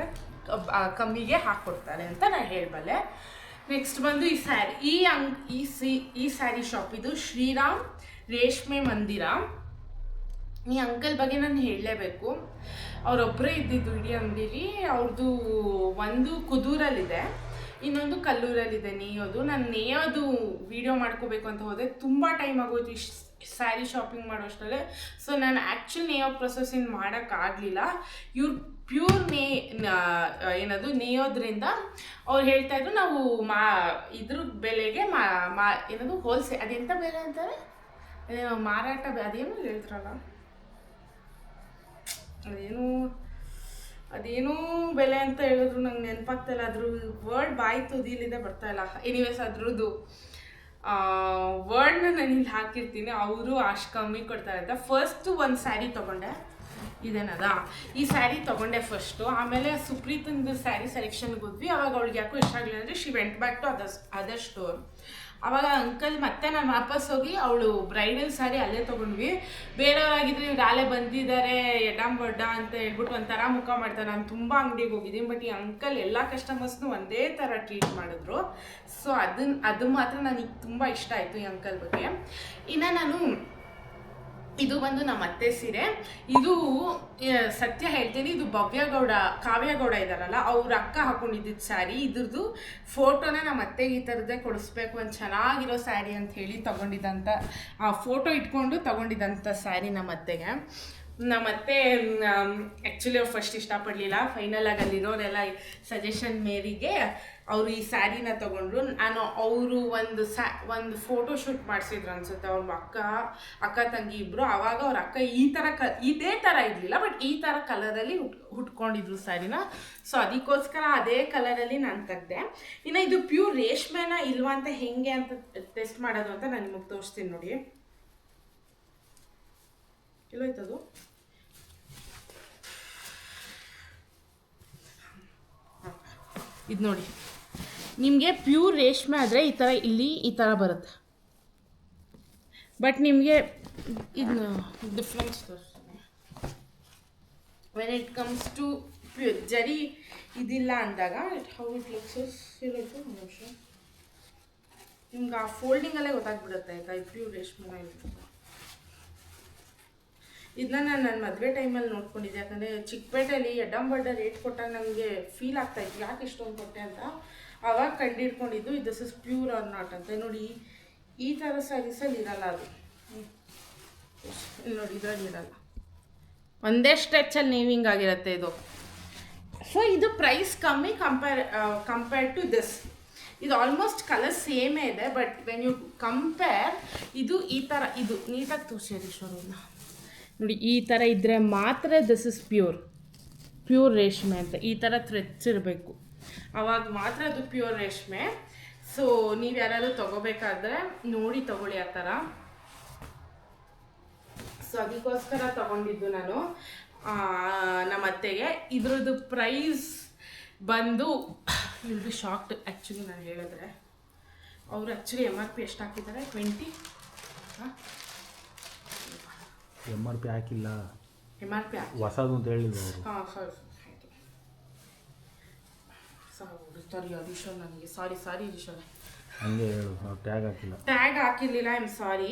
D: ಕಮ್ಮಿಗೆ ಹಾಕ್ಕೊಡ್ತಾರೆ ಅಂತ ನಾನು ಹೇಳಬಲ್ಲೆ. ನೆಕ್ಸ್ಟ್ ಬಂದು ಈ ಸ್ಯಾರಿ, ಈ ಸ್ಯಾರಿ ಶಾಪ್ ಇದು ಶ್ರೀರಾಮ್ ರೇಷ್ಮೆ ಮಂದಿರ. ಈ ಅಂಕಲ್ ಬಗ್ಗೆ ನಾನು ಹೇಳಲೇಬೇಕು, ಅವರೊಬ್ಬರೇ ಇದ್ದಿದ್ದು ಇಡೀ ಅಂಗಡೀಲಿ. ಅವ್ರದ್ದು ಒಂದು ಕುದೂರಲ್ಲಿದೆ, ಇನ್ನೊಂದು ಕಲ್ಲೂರಲ್ಲಿದೆ ನೇಯೋದು. ನಾನು ನೇಯೋದು ವೀಡಿಯೋ ಮಾಡ್ಕೋಬೇಕು ಅಂತ ಹೋದೆ, ತುಂಬ ಟೈಮ್ ಆಗೋಯ್ತು ಇಷ್ಟು ಸ್ಯಾರಿ ಶಾಪಿಂಗ್ ಮಾಡೋಷ್ಟರಲ್ಲೇ. ಸೊ ನಾನು ಆ್ಯಕ್ಚುಲಿ ನೇಯೋ ಪ್ರೊಸೆಸಿಂಗ್ ಮಾಡೋಕ್ಕಾಗಲಿಲ್ಲ. ಇವ್ರು ಪ್ಯೂರ್ ಏನದು ನೇಯೋದ್ರಿಂದ ಅವ್ರು ಹೇಳ್ತಾಯಿದ್ರು, ನಾವು ಇದ್ರ ಬೆಲೆಗೆ ಏನದು ಹೋಲ್ಸೇಲ್, ಅದೆಂಥ ಬೆಲೆ ಅಂತಾರೆ, ಮಾರಾಟ ಅದೇನು ಹೇಳ್ತಾರಲ್ಲ, ಅದೇನೂ ಬೆಲೆ ಅಂತ ಹೇಳಿದ್ರು, ನಂಗೆ ನೆನಪಾಗ್ತಾಯಿಲ್ಲ. ಅದ್ರ ವರ್ಡ್ ಬಾಯಿ ತುದಿಲಿದೆ ಬರ್ತಾಯಿಲ್ಲ. ಎನಿವೇಸ್ ಅದ್ರದ್ದು ವರ್ಡ್ನ ನಾನು ಇಲ್ಲಿ ಹಾಕಿರ್ತೀನಿ, ಅವರು ಅಷ್ಟು ಕಮ್ಮಿ ಕೊಡ್ತಾರೆ ಅಂತ. ಫಸ್ಟು ಒಂದು ಸ್ಯಾರಿ ತೊಗೊಂಡೆ, ಇದೇನದ ಈ ಸ್ಯಾರಿ ತೊಗೊಂಡೆ ಫಸ್ಟು. ಆಮೇಲೆ ಸುಪ್ರೀತಂದು ಸ್ಯಾರಿ ಸೆಲೆಕ್ಷನ್ಗೆ ಹೋದ್ವಿ. ಅವಾಗ ಅವಳಿಗೆ ಯಾಕೋ ಇಷ್ಟ ಆಗಲಿಲ್ಲ ಅಂದರೆ she went back to other store. ಆವಾಗ ಅಂಕಲ್ ಮತ್ತೆ ನಾನು ವಾಪಸ್ ಹೋಗಿ ಅವಳು ಬ್ರೈಡಲ್ ಸ್ಯಾರಿ ಅಲ್ಲೇ ತೊಗೊಂಡ್ವಿ. ಬೇರೆಯವರಾಗಿದ್ದರೆ ಇವ್ರು ಅಲ್ಲೇ ಬಂದಿದ್ದಾರೆ ಎಡಂಬಡ್ಡ ಅಂತ ಹೇಳ್ಬಿಟ್ಟು ಒಂಥರ ಮುಖ ಮಾಡ್ತಾರೆ. ನಾನು ತುಂಬ ಅಂಗಡಿಗೆ ಹೋಗಿದ್ದೀನಿ, ಬಟ್ ಈ ಅಂಕಲ್ ಎಲ್ಲ ಕಸ್ಟಮರ್ಸ್ನು ಒಂದೇ ಥರ ಟ್ರೀಟ್ ಮಾಡಿದ್ರು. ಸೊ ಅದು ಮಾತ್ರ ನನಗೆ ತುಂಬ ಇಷ್ಟ ಆಯಿತು ಈ ಅಂಕಲ್ ಬಗ್ಗೆ. ಇನ್ನು ನಾನು ಇದು ಬಂದು ನಮ್ಮ ಅತ್ತೆ ಸೀರೆ. ಇದು ಸತ್ಯ ಹೇಳ್ತೀನಿ, ಇದು ಕಾವ್ಯಗೌಡ ಇದ್ದಾರಲ್ಲ ಅವ್ರ ಅಕ್ಕ ಹಾಕೊಂಡಿದ್ದ ಸ್ಯಾರಿ. ಇದ್ರದ್ದು ಫೋಟೋನ ನಮ್ಮ ಅತ್ತೆಗೆ ಈ ಥರದ್ದೇ ಕೊಡಿಸ್ಬೇಕು, ಒಂದು ಚೆನ್ನಾಗಿರೋ ಸ್ಯಾರಿ ಅಂತ ಹೇಳಿ ತಗೊಂಡಿದ್ದಂಥ ಆ ಫೋಟೋ ಇಟ್ಕೊಂಡು ತಗೊಂಡಿದ್ದಂಥ ಸ್ಯಾರಿ ನಮ್ಮ ಅತ್ತೆಗೆ. ನಮ್ಮ ಅತ್ತೆ ಆ್ಯಕ್ಚುಲಿ ಅವ್ರು ಫಸ್ಟ್ ಇಷ್ಟಪಡಲಿಲ್ಲ, ಫೈನಲಾಗಿ ಅಲ್ಲಿರೋರೆಲ್ಲ ಸಜೆಷನ್ ಮೇರೆಗೆ ಅವರು ಈ ಸ್ಯಾರಿನ ತೊಗೊಂಡ್ರು. ನಾನು ಅವರು ಒಂದು ಫೋಟೋ ಶೂಟ್ ಮಾಡಿಸಿದ್ರು ಅನ್ಸುತ್ತೆ ಅವ್ರ ಅಕ್ಕ ತಂಗಿ ಇಬ್ಬರು. ಆವಾಗ ಅವ್ರ ಅಕ್ಕ ಇದೇ ಥರ ಇರಲಿಲ್ಲ, ಬಟ್ ಈ ಥರ ಕಲರಲ್ಲಿ ಹುಟ್ಕೊಂಡಿದ್ರು ಸ್ಯಾರಿನ. ಸೊ ಅದಕ್ಕೋಸ್ಕರ ಅದೇ ಕಲರಲ್ಲಿ ನಾನು ತೆಗ್ದೆ. ಇನ್ನು ಇದು ಪ್ಯೂರ್ ರೇಷ್ಮೆನ ಇಲ್ವಾ ಅಂತ ಹೆಂಗೆ ಅಂತ ಟೆಸ್ಟ್ ಮಾಡೋದು ಅಂತ ನಾನು ನಿಮಗೆ ತೋರಿಸ್ತೀನಿ ನೋಡಿ. ಎಲ್ಲೋಯ್ತದು? ಇದು ನೋಡಿ, ನಿಮಗೆ ಪ್ಯೂರ್ ರೇಷ್ಮೆ ಆದರೆ ಈ ಥರ ಇಲ್ಲಿ ಈ ಥರ ಬರುತ್ತೆ. ಬಟ್ ನಿಮಗೆ ಇದು ಡಿಫ್ರೆನ್ಸ್ ತೋರಿಸ್ತೀನಿ. When it comes to pure zari ಇದಿಲ್ಲ ಅಂದಾಗ ಹೌ ಇಟ್ ಲುಕ್ಸ್ ಇರುತ್ತೆ. ನಿಮಿಷ ನಿಮ್ಗೆ ಆ ಫೋಲ್ಡಿಂಗಲ್ಲೇ ಗೊತ್ತಾಗ್ಬಿಡುತ್ತೆ ಆಯಿತಾ, ಇದು ಪ್ಯೂರ್ ರೇಷ್ಮೆನ ಇರುತ್ತೆ. ಇದನ್ನ ನಾನು ನನ್ನ ಮದುವೆ ಟೈಮಲ್ಲಿ ನೋಡ್ಕೊಂಡಿದ್ದೆ. ಯಾಕಂದರೆ ಚಿಕ್ಕಪೇಟೆಯಲ್ಲಿ ಎಡಂಬಡ್ಡ ರೇಟ್ ಕೊಟ್ಟಾಗ ನನಗೆ ಫೀಲ್ ಆಗ್ತಾಯಿತ್ತು ಯಾಕೆ ಇಷ್ಟೊಂದು ಕೊಟ್ಟೆ ಅಂತ. ಆವಾಗ ಕಂಡಿಡ್ಕೊಂಡಿದ್ದು this is pure or not ಅಂತ. ನೋಡಿ ಈ ಥರ ಸ್ಯಾರೀಸಲ್ಲಿ ಇರಲ್ಲ ಅದು. ಇಲ್ಲಿ ನೋಡಿ ಇದರಲ್ಲಿ ಇರಲ್ಲ, ಒಂದೇ ಸ್ಟ್ರೆಚಲ್ಲಿ ನೇವಿಂಗ್ ಆಗಿರುತ್ತೆ ಇದು. ಸೊ ಇದು ಪ್ರೈಸ್ ಕಮ್ಮಿ ಕಂಪೇರ್ಡ್ ಟು ದಿಸ್. ಇದು ಆಲ್ಮೋಸ್ಟ್ ಕಲರ್ ಸೇಮೇ ಇದೆ, ಬಟ್ ವೆನ್ ಯು ಕಂಪೇರ್ ಇದು ಈ ಥರ ಇದು ನೀಟಾಗಿ ತೋರಿಸಿರಿ ಶೋರೂಮ್ನ ನೋಡಿ. ಈ ಥರ ಇದ್ದರೆ ಮಾತ್ರ ದಿಸ್ ಇಸ್ ಪ್ಯೂರ್ ರೇಷ್ಮೆ ಅಂತ. ಈ ಥರ ಥ್ರೆಡ್ಸ್ ಇರಬೇಕು, ಆವಾಗ ಮಾತ್ರ ಅದು ಪ್ಯೂರ್ ರೇಷ್ಮೆ. ಸೊ ನೀವು ಯಾರಾದರೂ ತೊಗೋಬೇಕಾದ್ರೆ ನೋಡಿ ತೊಗೊಳ್ಳಿ ಆ ಥರ. ಸೊ ಅದಕ್ಕೋಸ್ಕರ ತೊಗೊಂಡಿದ್ದು ನಾನು ನಮ್ಮ ಅತ್ತೆಗೆ. ಇದ್ರದ್ದು ಪ್ರೈಸ್ ಬಂದು ವಿಲ್ ಬಿ ಶಾಕ್ಡ್ ಆ್ಯಕ್ಚುಲಿ ನಾನು ಹೇಳಿದ್ರೆ. ಅವರು ಆ್ಯಕ್ಚುಲಿ MRP ಎಷ್ಟು ಹಾಕಿದ್ದಾರೆ? 20.
F: MRP ಹಾಕಿಲ್ಲ,
D: MRP
F: ಹೊಸದು ಅಂತ ಹೇಳಿದ್ರು ಅವರು.
D: ಹಾಂ ಸಾರಿ ರಿಶೋರ್, ನನಗೆ ಸಾರಿ ರಿಶೋರ್,
F: ಹಂಗೆ ಹೇಳು, ಟ್ಯಾಗ್ ಹಾಕಿಲ್ಲ.
D: ಟ್ಯಾಗ್ ಹಾಕಿರಲಿಲ್ಲ, ಐ ಆಮ್ ಸಾರಿ.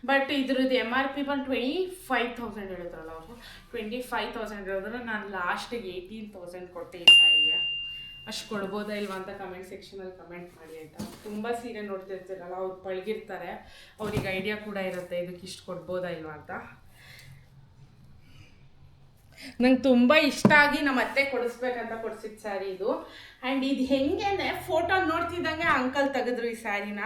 D: ಬಟ್ ಇದ್ರದ್ದು MRP ಬಂದು 25,000 ಹೇಳಿದ್ರಲ್ಲ ಅವರು. 25,000 ಹೇಳಿದ್ರೆ ನಾನು ಲಾಸ್ಟಿಗೆ 18,000 ಕೊಟ್ಟೆ ಈ ಸ್ಯಾರಿಗೆ. ಅಷ್ಟು ಕೊಡ್ಬೋದಾ ಇಲ್ವಾ ಅಂತ ಕಮೆಂಟ್ ಸೆಕ್ಷನಲ್ಲಿ ಕಮೆಂಟ್ ಮಾಡಿ ಆಯಿತಾ. ತುಂಬ ಸೀರೆ ನೋಡ್ತಿರ್ತೀರಲ್ಲ, ಅವ್ರು ಪಳಗಿರ್ತಾರೆ, ಅವ್ರಿಗೆ ಐಡಿಯಾ ಕೂಡ ಇರುತ್ತೆ ಇದಕ್ಕೆ ಇಷ್ಟು ಕೊಡ್ಬೋದಾ ಇಲ್ವಾ ಅಂತ. ನಂಗೆ ತುಂಬ ಇಷ್ಟ ಆಗಿ ನಮ್ಮ ಅತ್ತೆ ಕೊಡಿಸ್ಬೇಕಂತ ಕೊಡಿಸಿದ ಸ್ಯಾರಿ ಇದು. ಆ್ಯಂಡ್ ಇದು ಹೆಂಗೆ ಫೋಟೋ ನೋಡ್ತಿದ್ದಂಗೆ ಅಂಕಲ್ ತೆಗೆದ್ರು ಈ ಸ್ಯಾರಿನ.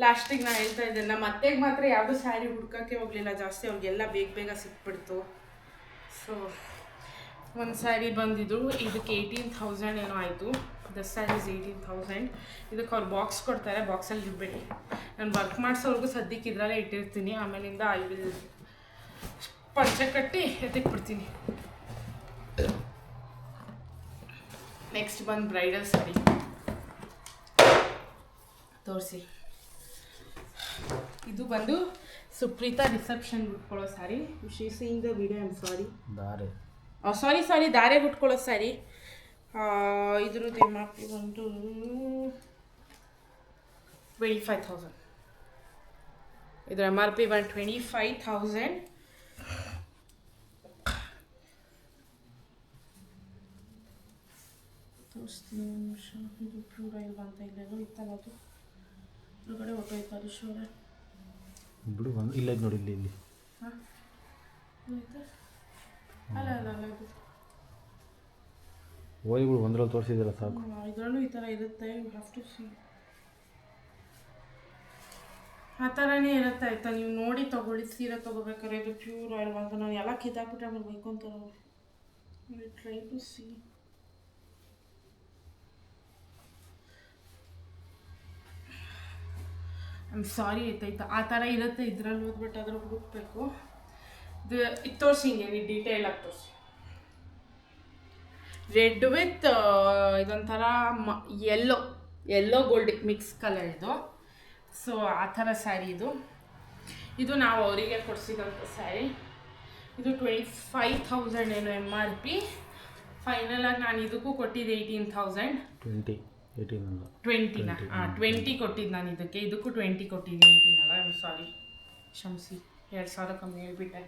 D: ಲಾಸ್ಟಿಗೆ ನಾನು ಹೇಳ್ತಾ ಇದ್ದೆ, ನಮ್ಮ ಅತ್ತೆಗೆ ಮಾತ್ರ ಯಾವುದೂ ಸ್ಯಾರಿ ಹುಡ್ಕೋಕ್ಕೆ ಹೋಗಲಿಲ್ಲ ಜಾಸ್ತಿ, ಅವ್ರಿಗೆಲ್ಲ ಬೇಗ ಸಿಕ್ಬಿಡ್ತು. ಸೊ ಒಂದು ಸ್ಯಾರಿ ಬಂದಿದ್ದು ಇದಕ್ಕೆ 18,000 ಏನೋ ಆಯಿತು. This sari is 18,000. ಇದಕ್ಕೆ ಅವ್ರು ಬಾಕ್ಸ್ ಕೊಡ್ತಾರೆ, ಬಾಕ್ಸಲ್ಲಿ ಇಡಬೇಡಿ. ನಾನು ವರ್ಕ್ ಮಾಡಿಸೋರ್ಗೂ ಸದ್ಯಕ್ಕೆ ಇದರಲ್ಲೇ ಇಟ್ಟಿರ್ತೀನಿ. ಆಮೇಲಿಂದ ಐ ವಿಲ್ ಪಂಚೆ ಕಟ್ಟಿ ಎತ್ತಿಕ್ಬಿಡ್ತೀನಿ. ನೆಕ್ಸ್ಟ್ ಬಂದು ಬ್ರೈಡಲ್ ಸ್ಯಾರಿ ತೋರಿಸಿ. ಇದು ಬಂದು ಸುಪ್ರೀತಾ ರಿಸೆಪ್ಷನ್ ಉಟ್ಕೊಳ್ಳೋ sari. She seeing the video, I am sorry. Sorry ದಾರೆ ಉಟ್ಕೊಳ್ಳೋ ಸ್ಯಾರಿ. ಇದ್ರದ್ದು MRP ಬಂದು 25,000. ಇದ್ರ MRP ಬಂದು 25,000. ಇದು ಪ್ಯೂರ್ ಇಲ್ವಾ ಅಂತ ಇಲ್ಲೇನೋ ಇತ್ತಲ್ಲ, ಅದು ಹೊರಗಡೆ ಹೊಟ್ಟೋಯ್ತಾರೆ ಶೋರೆ
F: ಬಿಡು. ಇಲ್ಲ ನೋಡಿ, ಇಲ್ಲಿ
D: ಹಾಂ ಅಲ್ಲ ಇದು
F: ಓದಿಗಳು ಒಂದರಲ್ಲಿ ತೋರಿಸಿದಿಲ್ಲ ಸಾಕು.
D: ಇದರಲ್ಲೂ ಈ ಥರ ಇರುತ್ತೆ. You have to see. ಆ ಥರನೇ ಇರುತ್ತೆ ಆಯಿತಾ. ನೀವು ನೋಡಿ ತೊಗೊಳ್ಳಿ ಸೀರೆ ತೊಗೋಬೇಕಾದ್ರೆ. ಇದು ಪ್ಯೂರ್ ಅಲ್ವಾ ಅಂತ ನಾನು ಎಲ್ಲ ಕಿತ್ತಾಕ್ಬಿಟ್ರೆ ಆಮೇಲೆ ಬೈಕೊಂತಾರೆ. Try to see. I am sorry ಆಯ್ತಾಯ್ತಾ. ಆ ಥರ ಇರುತ್ತೆ ಇದರಲ್ಲಿ ಓದ್ಬಿಟ್ಟು ಅದ್ರ ಹುಡುಕ್ಬೇಕು. ಇದು ತೋರಿಸಿ, ಹಿಂಗೆ ಡೀಟೇಲಾಗಿ ತೋರಿಸಿ. ರೆಡ್ ವಿತ್ ಇದೊಂಥರ ಯೆಲ್ಲೋ ಗೋಲ್ಡ್ ಮಿಕ್ಸ್ ಕಲರ್ ಇದು. ಸೊ ಆ ಥರ ಸ್ಯಾರಿ ಇದು ನಾವು ಅವರಿಗೆ ಕೊಡಿಸಿದಂಥ ಸ್ಯಾರಿ. ಇದು 25,000 ಏನೋ MRP. ಫೈನಲಾಗಿ ನಾನು ಇದಕ್ಕೂ ಕೊಟ್ಟಿದ್ದೆ 18,000. 20 ಕೊಟ್ಟಿದ್ದು ನಾನು ಇದಕ್ಕೆ. ಇದಕ್ಕೂ 20 ಕೊಟ್ಟಿದ್ದೀನಿ, 18 ಅಲ್ಲ, ಸಾರಿ ಕ್ಷಮಿಸಿ. 2,000 ಕಮ್ಮಿ ಹೇಳ್ಬಿಟ್ಟೆ.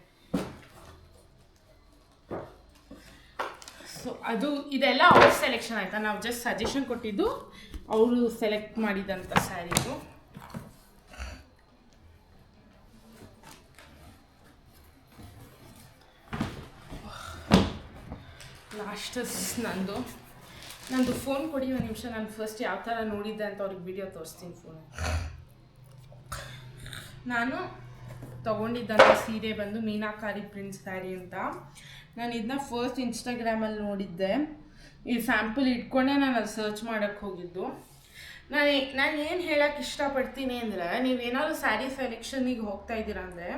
D: ಸೊ ಅದು ಇದೆಲ್ಲ ಅವ್ರ ಸೆಲೆಕ್ಷನ್ ಆಯಿತಾ, ನಾವು ಜಸ್ಟ್ ಸಜೆಷನ್ ಕೊಟ್ಟಿದ್ದು ಅವರು ಸೆಲೆಕ್ಟ್ ಮಾಡಿದಂಥ ಸ್ಯಾರಿದು. ಲಾಸ್ಟ್ ನಂದು ಫೋನ್ ಕೊಡಿ ಒಂದು ನಿಮಿಷ. ನಾನು ಫಸ್ಟ್ ಯಾವ ಥರ ನೋಡಿದ್ದೆ ಅಂತ ಅವ್ರಿಗೆ ವಿಡಿಯೋ ತೋರಿಸ್ತೀನಿ ಫೋನ್. ನಾನು ತೊಗೊಂಡಿದ್ದಂಥ ಸೀರೆ ಬಂದು ಮೀನಾಕಾರಿ ಪ್ರಿಂಟ್ ಸ್ಯಾರಿ ಅಂತ. ನಾನು ಇದನ್ನ ಫಸ್ಟ್ ಇನ್ಸ್ಟಾಗ್ರಾಮಲ್ಲಿ ನೋಡಿದ್ದೆ. ಈ ಸ್ಯಾಂಪಲ್ ಇಟ್ಕೊಂಡೆ ನಾನು ಅಲ್ಲಿ ಸರ್ಚ್ ಮಾಡೋಕ್ಕೆ ಹೋಗಿದ್ದು. ನಾನು ಏನು ಹೇಳೋಕ್ಕೆ ಇಷ್ಟಪಡ್ತೀನಿ ಅಂದರೆ, ನೀವೇನಾದ್ರು ಸ್ಯಾರಿ ಸೆಲೆಕ್ಷನಿಗೆ ಹೋಗ್ತಾ ಇದ್ದೀರಾ ಅಂದರೆ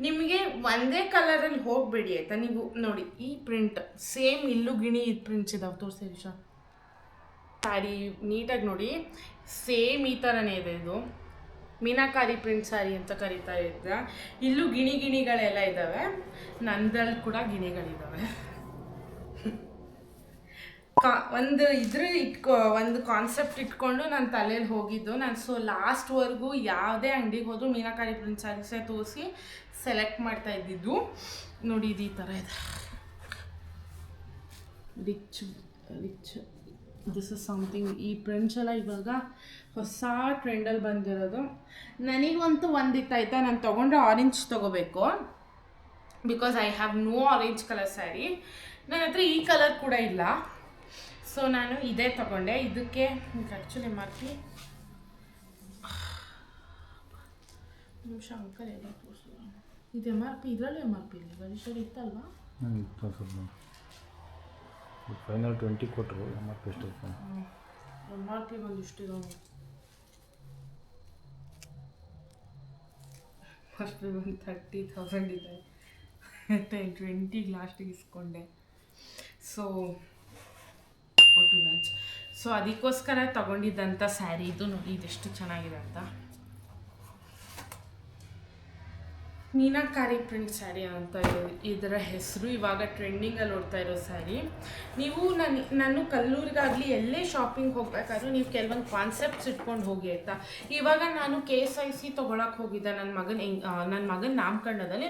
D: ನಿಮಗೆ ಒಂದೇ ಕಲರಲ್ಲಿ ಹೋಗಬೇಡಿ ಆಯಿತಾ. ನೀವು ನೋಡಿ ಈ ಪ್ರಿಂಟ್ ಸೇಮ್ ಇಲ್ಲೂ ಗಿಣಿ ಇದು ಪ್ರಿಂಟ್ಸ್ ಇದಾವೆ, ತೋರಿಸಿ ವಿಷ ಸ್ಯಾರಿ ನೀಟಾಗಿ ನೋಡಿ. ಸೇಮ್ ಈ ಥರನೇ ಇದೆ. ಇದು ಮೀನಾಕಾರಿ ಪ್ರಿಂಟ್ ಸ್ಯಾರಿ ಅಂತ ಕರಿತಾ ಇದ್ದ. ಇಲ್ಲೂ ಗಿಣಿಗಳೆಲ್ಲ ಇದ್ದಾವೆ, ನಂದ್ರಲ್ಲಿ ಕೂಡ ಗಿಣಿಗಳಿದ್ದಾವೆ. ಒಂದು ಕಾನ್ಸೆಪ್ಟ್ ಇಟ್ಕೊಂಡು ನಾನು ತಲೆಯಲ್ಲಿ ಹೋಗಿದ್ದು. ನಾನು ಲಾಸ್ಟ್ವರೆಗೂ ಯಾವುದೇ ಅಂಗಡಿಗೆ ಹೋದರೂ ಮೀನಾಕಾರಿ ಪ್ರಿಂಟ್ ಸ್ಯಾರೀಸೇ ತೋರಿಸಿ ಸೆಲೆಕ್ಟ್ ಮಾಡ್ತಾ ಇದ್ದಿದ್ದು. ನೋಡಿ ಇದು ಈ ಥರ ಇದೆ, ರಿಚ್ ದಿಸ್ ಇಸ್ ಸಮಥಿಂಗ್. ಈ ಪ್ರಿಂಟ್ಸ್ ಎಲ್ಲ ಇವಾಗ ಹೊಸ ಟ್ರೆಂಡಲ್ಲಿ ಬಂದಿರೋದು. ನನಗಂತೂ ಒಂದಿತ್ತಾಯ್ತಾ, ನಾನು ತೊಗೊಂಡ್ರೆ ಆರೆಂಜ್ ತೊಗೋಬೇಕು, because I have no orange colour sari. ನನ್ನ ಹತ್ರ ಈ ಕಲರ್ ಕೂಡ ಇಲ್ಲ. ಸೊ ನಾನು ಇದೇ ತೊಗೊಂಡೆ. ಇದಕ್ಕೆ ಆ್ಯಕ್ಚುಲಿ MRP ನಿಮಿಷ ಅಂಕಲ್ ಎಲ್ಲ ತೋರಿಸು. ಇದು MRP, ಇದರಲ್ಲೂ MRP ಇಲ್ಲ ಗರಿಷ್ಠ ಇತ್ತಲ್ವಾ?
F: ಫೈನಲ್ 20 ಕೊಟ್ಟರು. MRP ಎಷ್ಟು?
D: MRP ಬಂದಿಷ್ಟಿರೋ ಫಸ್ಟ್ ಒಂದು 30,000 ಇದೆ ಮತ್ತು 20 ಲಾಸ್ಟಿಗೆ ಇಸ್ಕೊಂಡೆ. ಸೊ ಸೊ ಅದಕ್ಕೋಸ್ಕರ ತಗೊಂಡಿದ್ದಂಥ ಸ್ಯಾರಿ ಇದು. ನೋಡಿ ಇದೆಷ್ಟು ಚೆನ್ನಾಗಿದೆ ಅಂತ. ಮೀನಾಕಾರಿ ಪ್ರಿಂಟ್ ಸ್ಯಾರಿ ಅಂತ ಇದರ ಹೆಸರು. ಇವಾಗ ಟ್ರೆಂಡಿಂಗಲ್ಲಿ ಓಡ್ತಾ ಇರೋ ಸ್ಯಾರಿ. ನೀವು ನಾನು ಕಲ್ಲೂರಿಗಾಗಲಿ ಎಲ್ಲೇ ಶಾಪಿಂಗ್ ಹೋಗ್ಬೇಕಾದ್ರೂ ನೀವು ಕೆಲವೊಂದು ಕಾನ್ಸೆಪ್ಟ್ಸ್ ಇಟ್ಕೊಂಡು ಹೋಗಿ ಆಯಿತಾ. ಇವಾಗ ನಾನು KSIC ತೊಗೊಳಕ್ಕೆ ಹೋಗಿದ್ದೆ ನನ್ನ ಮಗನ ನಾಮಕರಣದಲ್ಲಿ.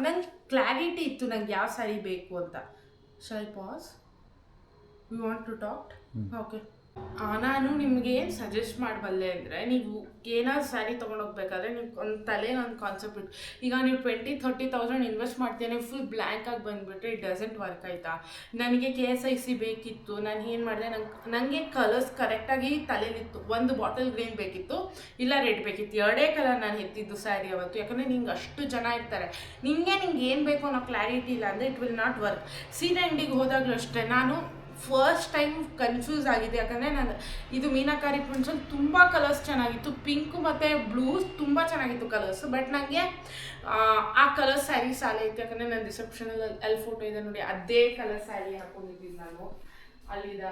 D: ನಂಗೆ ಕ್ಲಾರಿಟಿ ಇತ್ತು ನಂಗೆ ಯಾವ ಸ್ಯಾರಿ ಬೇಕು ಅಂತ. Shall I pass? You want to talk? Okay. ನಾನು ನಿಮಗೆ ಏನು ಸಜೆಸ್ಟ್ ಮಾಡಬಲ್ಲೆ ಅಂದರೆ, ನೀವು ಏನಾದ್ರು ಸ್ಯಾರಿ ತೊಗೊಂಡೋಗ್ಬೇಕಾದ್ರೆ ನೀವು ಒಂದು ಕಾನ್ಸೆಪ್ಟ್ ಇಟ್ಟು, ಈಗ ನೀವು 20,000-30,000 ಇನ್ವೆಸ್ಟ್ ಮಾಡ್ತೀನಿ, ಫುಲ್ ಬ್ಲ್ಯಾಂಕಾಗಿ ಬಂದುಬಿಟ್ರೆ ಇಟ್ ಡಸಂಟ್ ವರ್ಕ್ ಆಯಿತಾ. ನನಗೆ KSIC ಬೇಕಿತ್ತು. ನಾನು ಏನು ಮಾಡಿದೆ, ನನಗೆ ಕಲರ್ಸ್ ಕರೆಕ್ಟಾಗಿ ತಲೆಯಲ್ಲಿತ್ತು. ಒಂದು ಬಾಟಲ್ ಗ್ರೀನ್ ಬೇಕಿತ್ತು, ಇಲ್ಲ ರೆಡ್ ಬೇಕಿತ್ತು. ಎರಡೇ ಕಲರ್ ನಾನು ಎತ್ತಿದ್ದು ಸ್ಯಾರಿ ಅವತ್ತು. ಯಾಕಂದರೆ ನಿಂಗೆ ಅಷ್ಟು ಜನ ಇರ್ತಾರೆ, ನಿಂಗೆ ಏನು ಬೇಕು ಅನ್ನೋ ಕ್ಲಾರಿಟಿ ಇಲ್ಲ ಅಂದರೆ ಇಟ್ ವಿಲ್ ನಾಟ್ ವರ್ಕ್. ಸೀರೆ ಅಂಗಡಿಗೆ ಹೋದಾಗಲೂ ಅಷ್ಟೇ ನಾನು ಫಸ್ಟ್ ಟೈಮ್ ಕನ್ಫ್ಯೂಸ್ ಆಗಿದೆ. ಯಾಕಂದರೆ ನಾನು ಇದು ಮೀನಾಕಾರಿ ಪ್ರಿಂಟ್ಸಲ್ಲಿ ತುಂಬ ಕಲರ್ಸ್ ಚೆನ್ನಾಗಿತ್ತು. ಪಿಂಕು ಮತ್ತು ಬ್ಲೂ ತುಂಬ ಚೆನ್ನಾಗಿತ್ತು ಕಲರ್ಸು. ಬಟ್ ನನಗೆ ಆ ಕಲರ್ ಸ್ಯಾರಿ ಸಾಲೆ ಇತ್ತು. ಯಾಕಂದರೆ ನನ್ನ ರಿಸೆಪ್ಷನಲ್ಲಿ ಅಲ್ಲಿ ಫೋಟೋ ಇದೆ ನೋಡಿ, ಅದೇ ಕಲರ್ ಸ್ಯಾರಿ ಹಾಕೊಂಡಿದ್ದೀನಿ ನಾನು ಅಲ್ಲಿದ.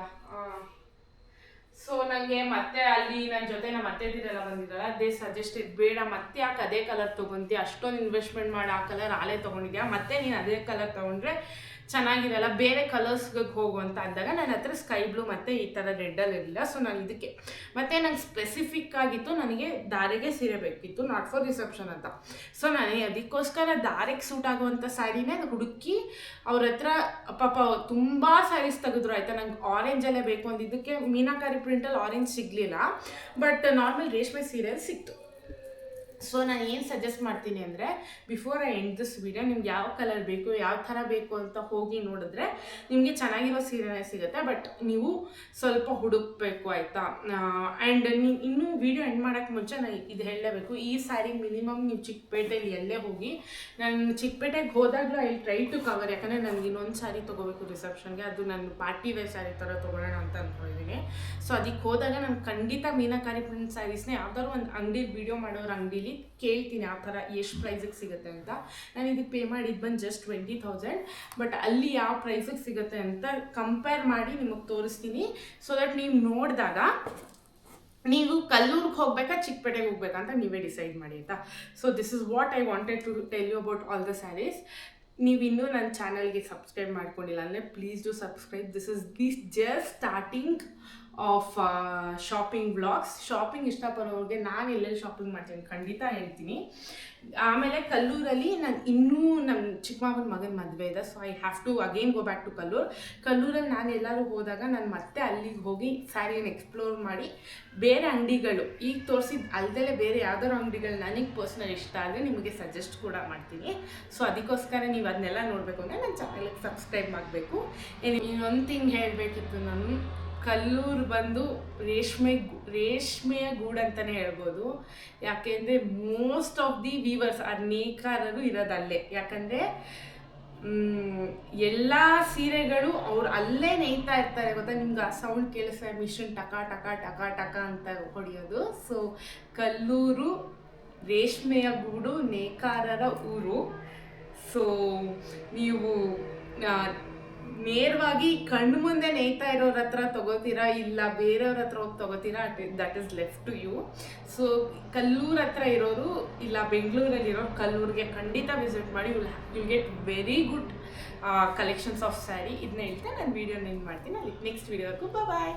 D: ಸೊ ನನಗೆ ಮತ್ತೆ ಅಲ್ಲಿ ನನ್ನ ಜೊತೆ ನಮ್ಮ ಅತ್ತೆದಿರೆಲ್ಲ ಬಂದಿದ್ದಾಳೆ. ಅದೇ ಸಜೆಸ್ಟೆಡ್, ಬೇಡ ಮತ್ತೆ ಯಾಕೆ ಅದೇ ಕಲರ್ ತೊಗೊಂತೀಯ, ಅಷ್ಟೊಂದು ಇನ್ವೆಸ್ಟ್ಮೆಂಟ್ ಮಾಡಿ ಆ ಕಲರ್ ಆಲೇ ತೊಗೊಂಡಿದ್ಯಾ, ಮತ್ತೆ ನೀನು ಅದೇ ಕಲರ್ ತೊಗೊಂಡ್ರೆ ಚೆನ್ನಾಗಿರಲ್ಲ, ಬೇರೆ ಕಲರ್ಸ್ಗೆ ಹೋಗು ಅಂತ ಅಂದಾಗ ನನ್ನ ಹತ್ರ ಸ್ಕೈ ಬ್ಲೂ ಮತ್ತು ಈ ಥರ ರೆಡ್ಡಲ್ಲಿ ಇರಲಿಲ್ಲ. ಸೊ ನಾನು ಇದಕ್ಕೆ ಮತ್ತು ನಂಗೆ ಸ್ಪೆಸಿಫಿಕ್ ಆಗಿತ್ತು, ನನಗೆ ದಾರೆಗೆ ಸೀರೆ ಬೇಕಿತ್ತು, ನಾಟ್ ಫಾರ್ ರಿಸೆಪ್ಷನ್ ಅಂತ. ಸೊ ನನಗೆ ಅದಕ್ಕೋಸ್ಕರ ದಾರೆಗೆ ಸೂಟ್ ಆಗುವಂಥ ಸ್ಯಾರಿನೇ ಹುಡುಕಿ ಅವ್ರ ಹತ್ರ ಪಾಪ ತುಂಬ ಸ್ಯಾರೀಸ್ ತೆಗೆದ್ರು ಆಯಿತಾ. ನಂಗೆ ಆರೆಂಜಲ್ಲೇ ಬೇಕು ಅಂದಿದ್ದಕ್ಕೆ ಮೀನಾಕಾರಿ ಪ್ರಿಂಟಲ್ಲಿ ಆರೆಂಜ್ ಸಿಗಲಿಲ್ಲ, ಬಟ್ ನಾರ್ಮಲ್ ರೇಷ್ಮೆ ಸೀರೆಯಲ್ಲಿ ಸಿಕ್ತು. ಸೊ ನಾನು ಏನು ಸಜೆಸ್ಟ್ ಮಾಡ್ತೀನಿ ಅಂದರೆ, before I end this video, ನಿಮ್ಗೆ ಯಾವ ಕಲರ್ ಬೇಕು, ಯಾವ ಥರ ಬೇಕು ಅಂತ ಹೋಗಿ ನೋಡಿದ್ರೆ ನಿಮಗೆ ಚೆನ್ನಾಗಿರೋ ಸೀರೆನೇ ಸಿಗುತ್ತೆ. ಬಟ್ ನೀವು ಸ್ವಲ್ಪ ಹುಡುಕಬೇಕು ಆಯಿತಾ. ಆ್ಯಂಡ್ ಇನ್ನೂ ವಿಡಿಯೋ ಎಂಡ್ ಮಾಡೋಕ್ಕೆ ಮುಂಚೆ ನಾನು ಇದು ಹೇಳಲೇಬೇಕು, ಈ ಸ್ಯಾರಿ ಮಿನಿಮಮ್ ನೀವು ಚಿಕ್ಕಪೇಟೆಯಲ್ಲಿ ಎಲ್ಲೇ ಹೋಗಿ, ನಾನು ಚಿಕ್ಕಪೇಟೆಗೆ ಹೋದಾಗಲೂ ಐ ಟ್ರೈ ಟು ಕವರ್. ಯಾಕಂದರೆ ನನಗೆ ಇನ್ನೊಂದು ಸ್ಯಾರಿ ತೊಗೋಬೇಕು ರಿಸೆಪ್ಷನ್ಗೆ, ಅದು ನಾನು ಪಾರ್ಟಿ ವೇರ್ ಸ್ಯಾರಿ ಥರ ತೊಗೊಳ್ಳೋಣ ಅಂತ ಅಂದ್ಕೊಂಡಿದ್ದೀನಿ. ಸೊ ಅದಕ್ಕೆ ಹೋದಾಗ ನಾನು ಖಂಡಿತ ಮೀನಾಕಾರಿ ಪ್ರಿಂಟ್ ಸ್ಯಾರೀಸ್ನೇ ಯಾವ್ದಾದ್ರು ಒಂದು ಅಂಗಡಿಲಿ ವಿಡಿಯೋ ಮಾಡೋರು ಅಂಗಡಿಲಿ ಕೇಳ್ತೀನಿ ಯಾವ ಥರ ಎಷ್ಟು ಪ್ರೈಸಿಗೆ ಸಿಗುತ್ತೆ ಅಂತ. ನಾನು ಇದಕ್ಕೆ ಪೇ ಮಾಡಿದ್ದು ಬಂದು ಜಸ್ಟ್ 20,000. ಬಟ್ ಅಲ್ಲಿ ಯಾವ ಪ್ರೈಸಿಗೆ ಸಿಗುತ್ತೆ ಅಂತ ಕಂಪೇರ್ ಮಾಡಿ ನಿಮಗೆ ತೋರಿಸ್ತೀನಿ. ಸೊ ದಟ್ ನೀವು ನೋಡಿದಾಗ ನೀವು ಕಲ್ಲೂರಿಗೆ ಹೋಗ್ಬೇಕಾ ಚಿಕ್ಕಪೇಟೆಗೆ ಹೋಗ್ಬೇಕಾ ಅಂತ ನೀವೇ ಡಿಸೈಡ್ ಮಾಡಿ ಆಯಿತಾ. So this is what I wanted to tell you about all the saris. ನೀವಿನ್ನೂ ನನ್ನ ಚಾನಲ್ಗೆ ಸಬ್ಸ್ಕ್ರೈಬ್ ಮಾಡ್ಕೊಂಡಿಲ್ಲ ಅಂದರೆ please do subscribe. This is just starting of shopping vlogs. Shopping ಇಷ್ಟಪಡೋರಿಗೆ ನಾನು ಎಲ್ಲೆಲ್ಲಿ ಶಾಪಿಂಗ್ ಮಾಡ್ತೀನಿ ಖಂಡಿತ ಹೇಳ್ತೀನಿ. ಆಮೇಲೆ ಕಲ್ಲೂರಲ್ಲಿ ನಾನು ಇನ್ನೂ ನಮ್ಮ ಚಿಕ್ಕ ಮಗನ ಮದುವೆ ಇದೆ, so I have to again go back to ಕಲ್ಲೂರಲ್ಲಿ ನಾನು ಎಲ್ಲರೂ ಹೋದಾಗ ನಾನು ಮತ್ತೆ ಅಲ್ಲಿಗೆ ಹೋಗಿ ಸ್ಯಾರಿನ ಎಕ್ಸ್ಪ್ಲೋರ್ ಮಾಡಿ ಬೇರೆ ಅಂಗಡಿಗಳು ಈಗ ತೋರಿಸಿದ ಅಲ್ಲದೆ ಬೇರೆ ಯಾವ್ದಾದ್ರು ಅಂಗಡಿಗಳು ನನಗೆ ಪರ್ಸ್ನಲ್ ಇಷ್ಟ ಆದರೆ ನಿಮಗೆ ಸಜೆಸ್ಟ್ ಕೂಡ ಮಾಡ್ತೀನಿ. ಸೊ ಅದಕ್ಕೋಸ್ಕರ ನೀವು ಅದನ್ನೆಲ್ಲ ನೋಡಬೇಕು ಅಂದರೆ ನನ್ನ ಚಾನಲ್ಗೆ ಸಬ್ಸ್ಕ್ರೈಬ್ ಮಾಡಬೇಕು. ಇನ್ನೊಂದು ಥಿಂಗ್ ಹೇಳಬೇಕಿತ್ತು, ನಾನು ಕಲ್ಲೂರು ಬಂದು ರೇಷ್ಮೆಯ ಗೂಡು ಅಂತಲೇ ಹೇಳ್ಬೋದು. ಯಾಕೆಂದರೆ ಮೋಸ್ಟ್ ಆಫ್ ದಿ ವೀವರ್ಸ್ ನೇಕಾರರು ಇರೋದಲ್ಲೇ. ಯಾಕಂದರೆ ಎಲ್ಲ ಸೀರೆಗಳು ಅವ್ರು ಅಲ್ಲೇ ನೇಯ್ತಾ ಇರ್ತಾರೆ ಗೊತ್ತಾ. ನಿಮ್ಗೆ ಆ ಸೌಂಡ್ ಕೇಳಿಸ್ತಾರೆ, ಮಿಷಿನ್ ಟಕ ಟಕ ಟಕ ಟಕ ಅಂತ ಹೊಡೆಯೋದು. ಸೊ ಕಲ್ಲೂರು ರೇಷ್ಮೆಯ ಗೂಡು, ನೇಕಾರರ ಊರು. ಸೊ ನೀವು ನೇರವಾಗಿ ಕಣ್ಣು ಮುಂದೆ ನೇಯ್ತಾ ಇರೋರ ಹತ್ರ ತೊಗೋತೀರಾ ಇಲ್ಲ ಬೇರೆಯವ್ರ ಹತ್ರ ಹೋಗಿ ತೊಗೋತೀರಾ, that is left to you. So Kallur ಹತ್ರ ಇರೋರು ಇಲ್ಲ ಬೆಂಗಳೂರಲ್ಲಿರೋರು ಕಲ್ಲೂರಿಗೆ ಖಂಡಿತ ವಿಸಿಟ್ ಮಾಡಿ. Will get very good collections of sari. ಇದನ್ನ ಹೇಳ್ತಾ ನಾನು ವೀಡಿಯೋನ ಏನು ಮಾಡ್ತೀನಿ, ಅಲ್ಲಿ ನೆಕ್ಸ್ಟ್ ವೀಡಿಯೋವರೆಗೂ ಬಾಯ್.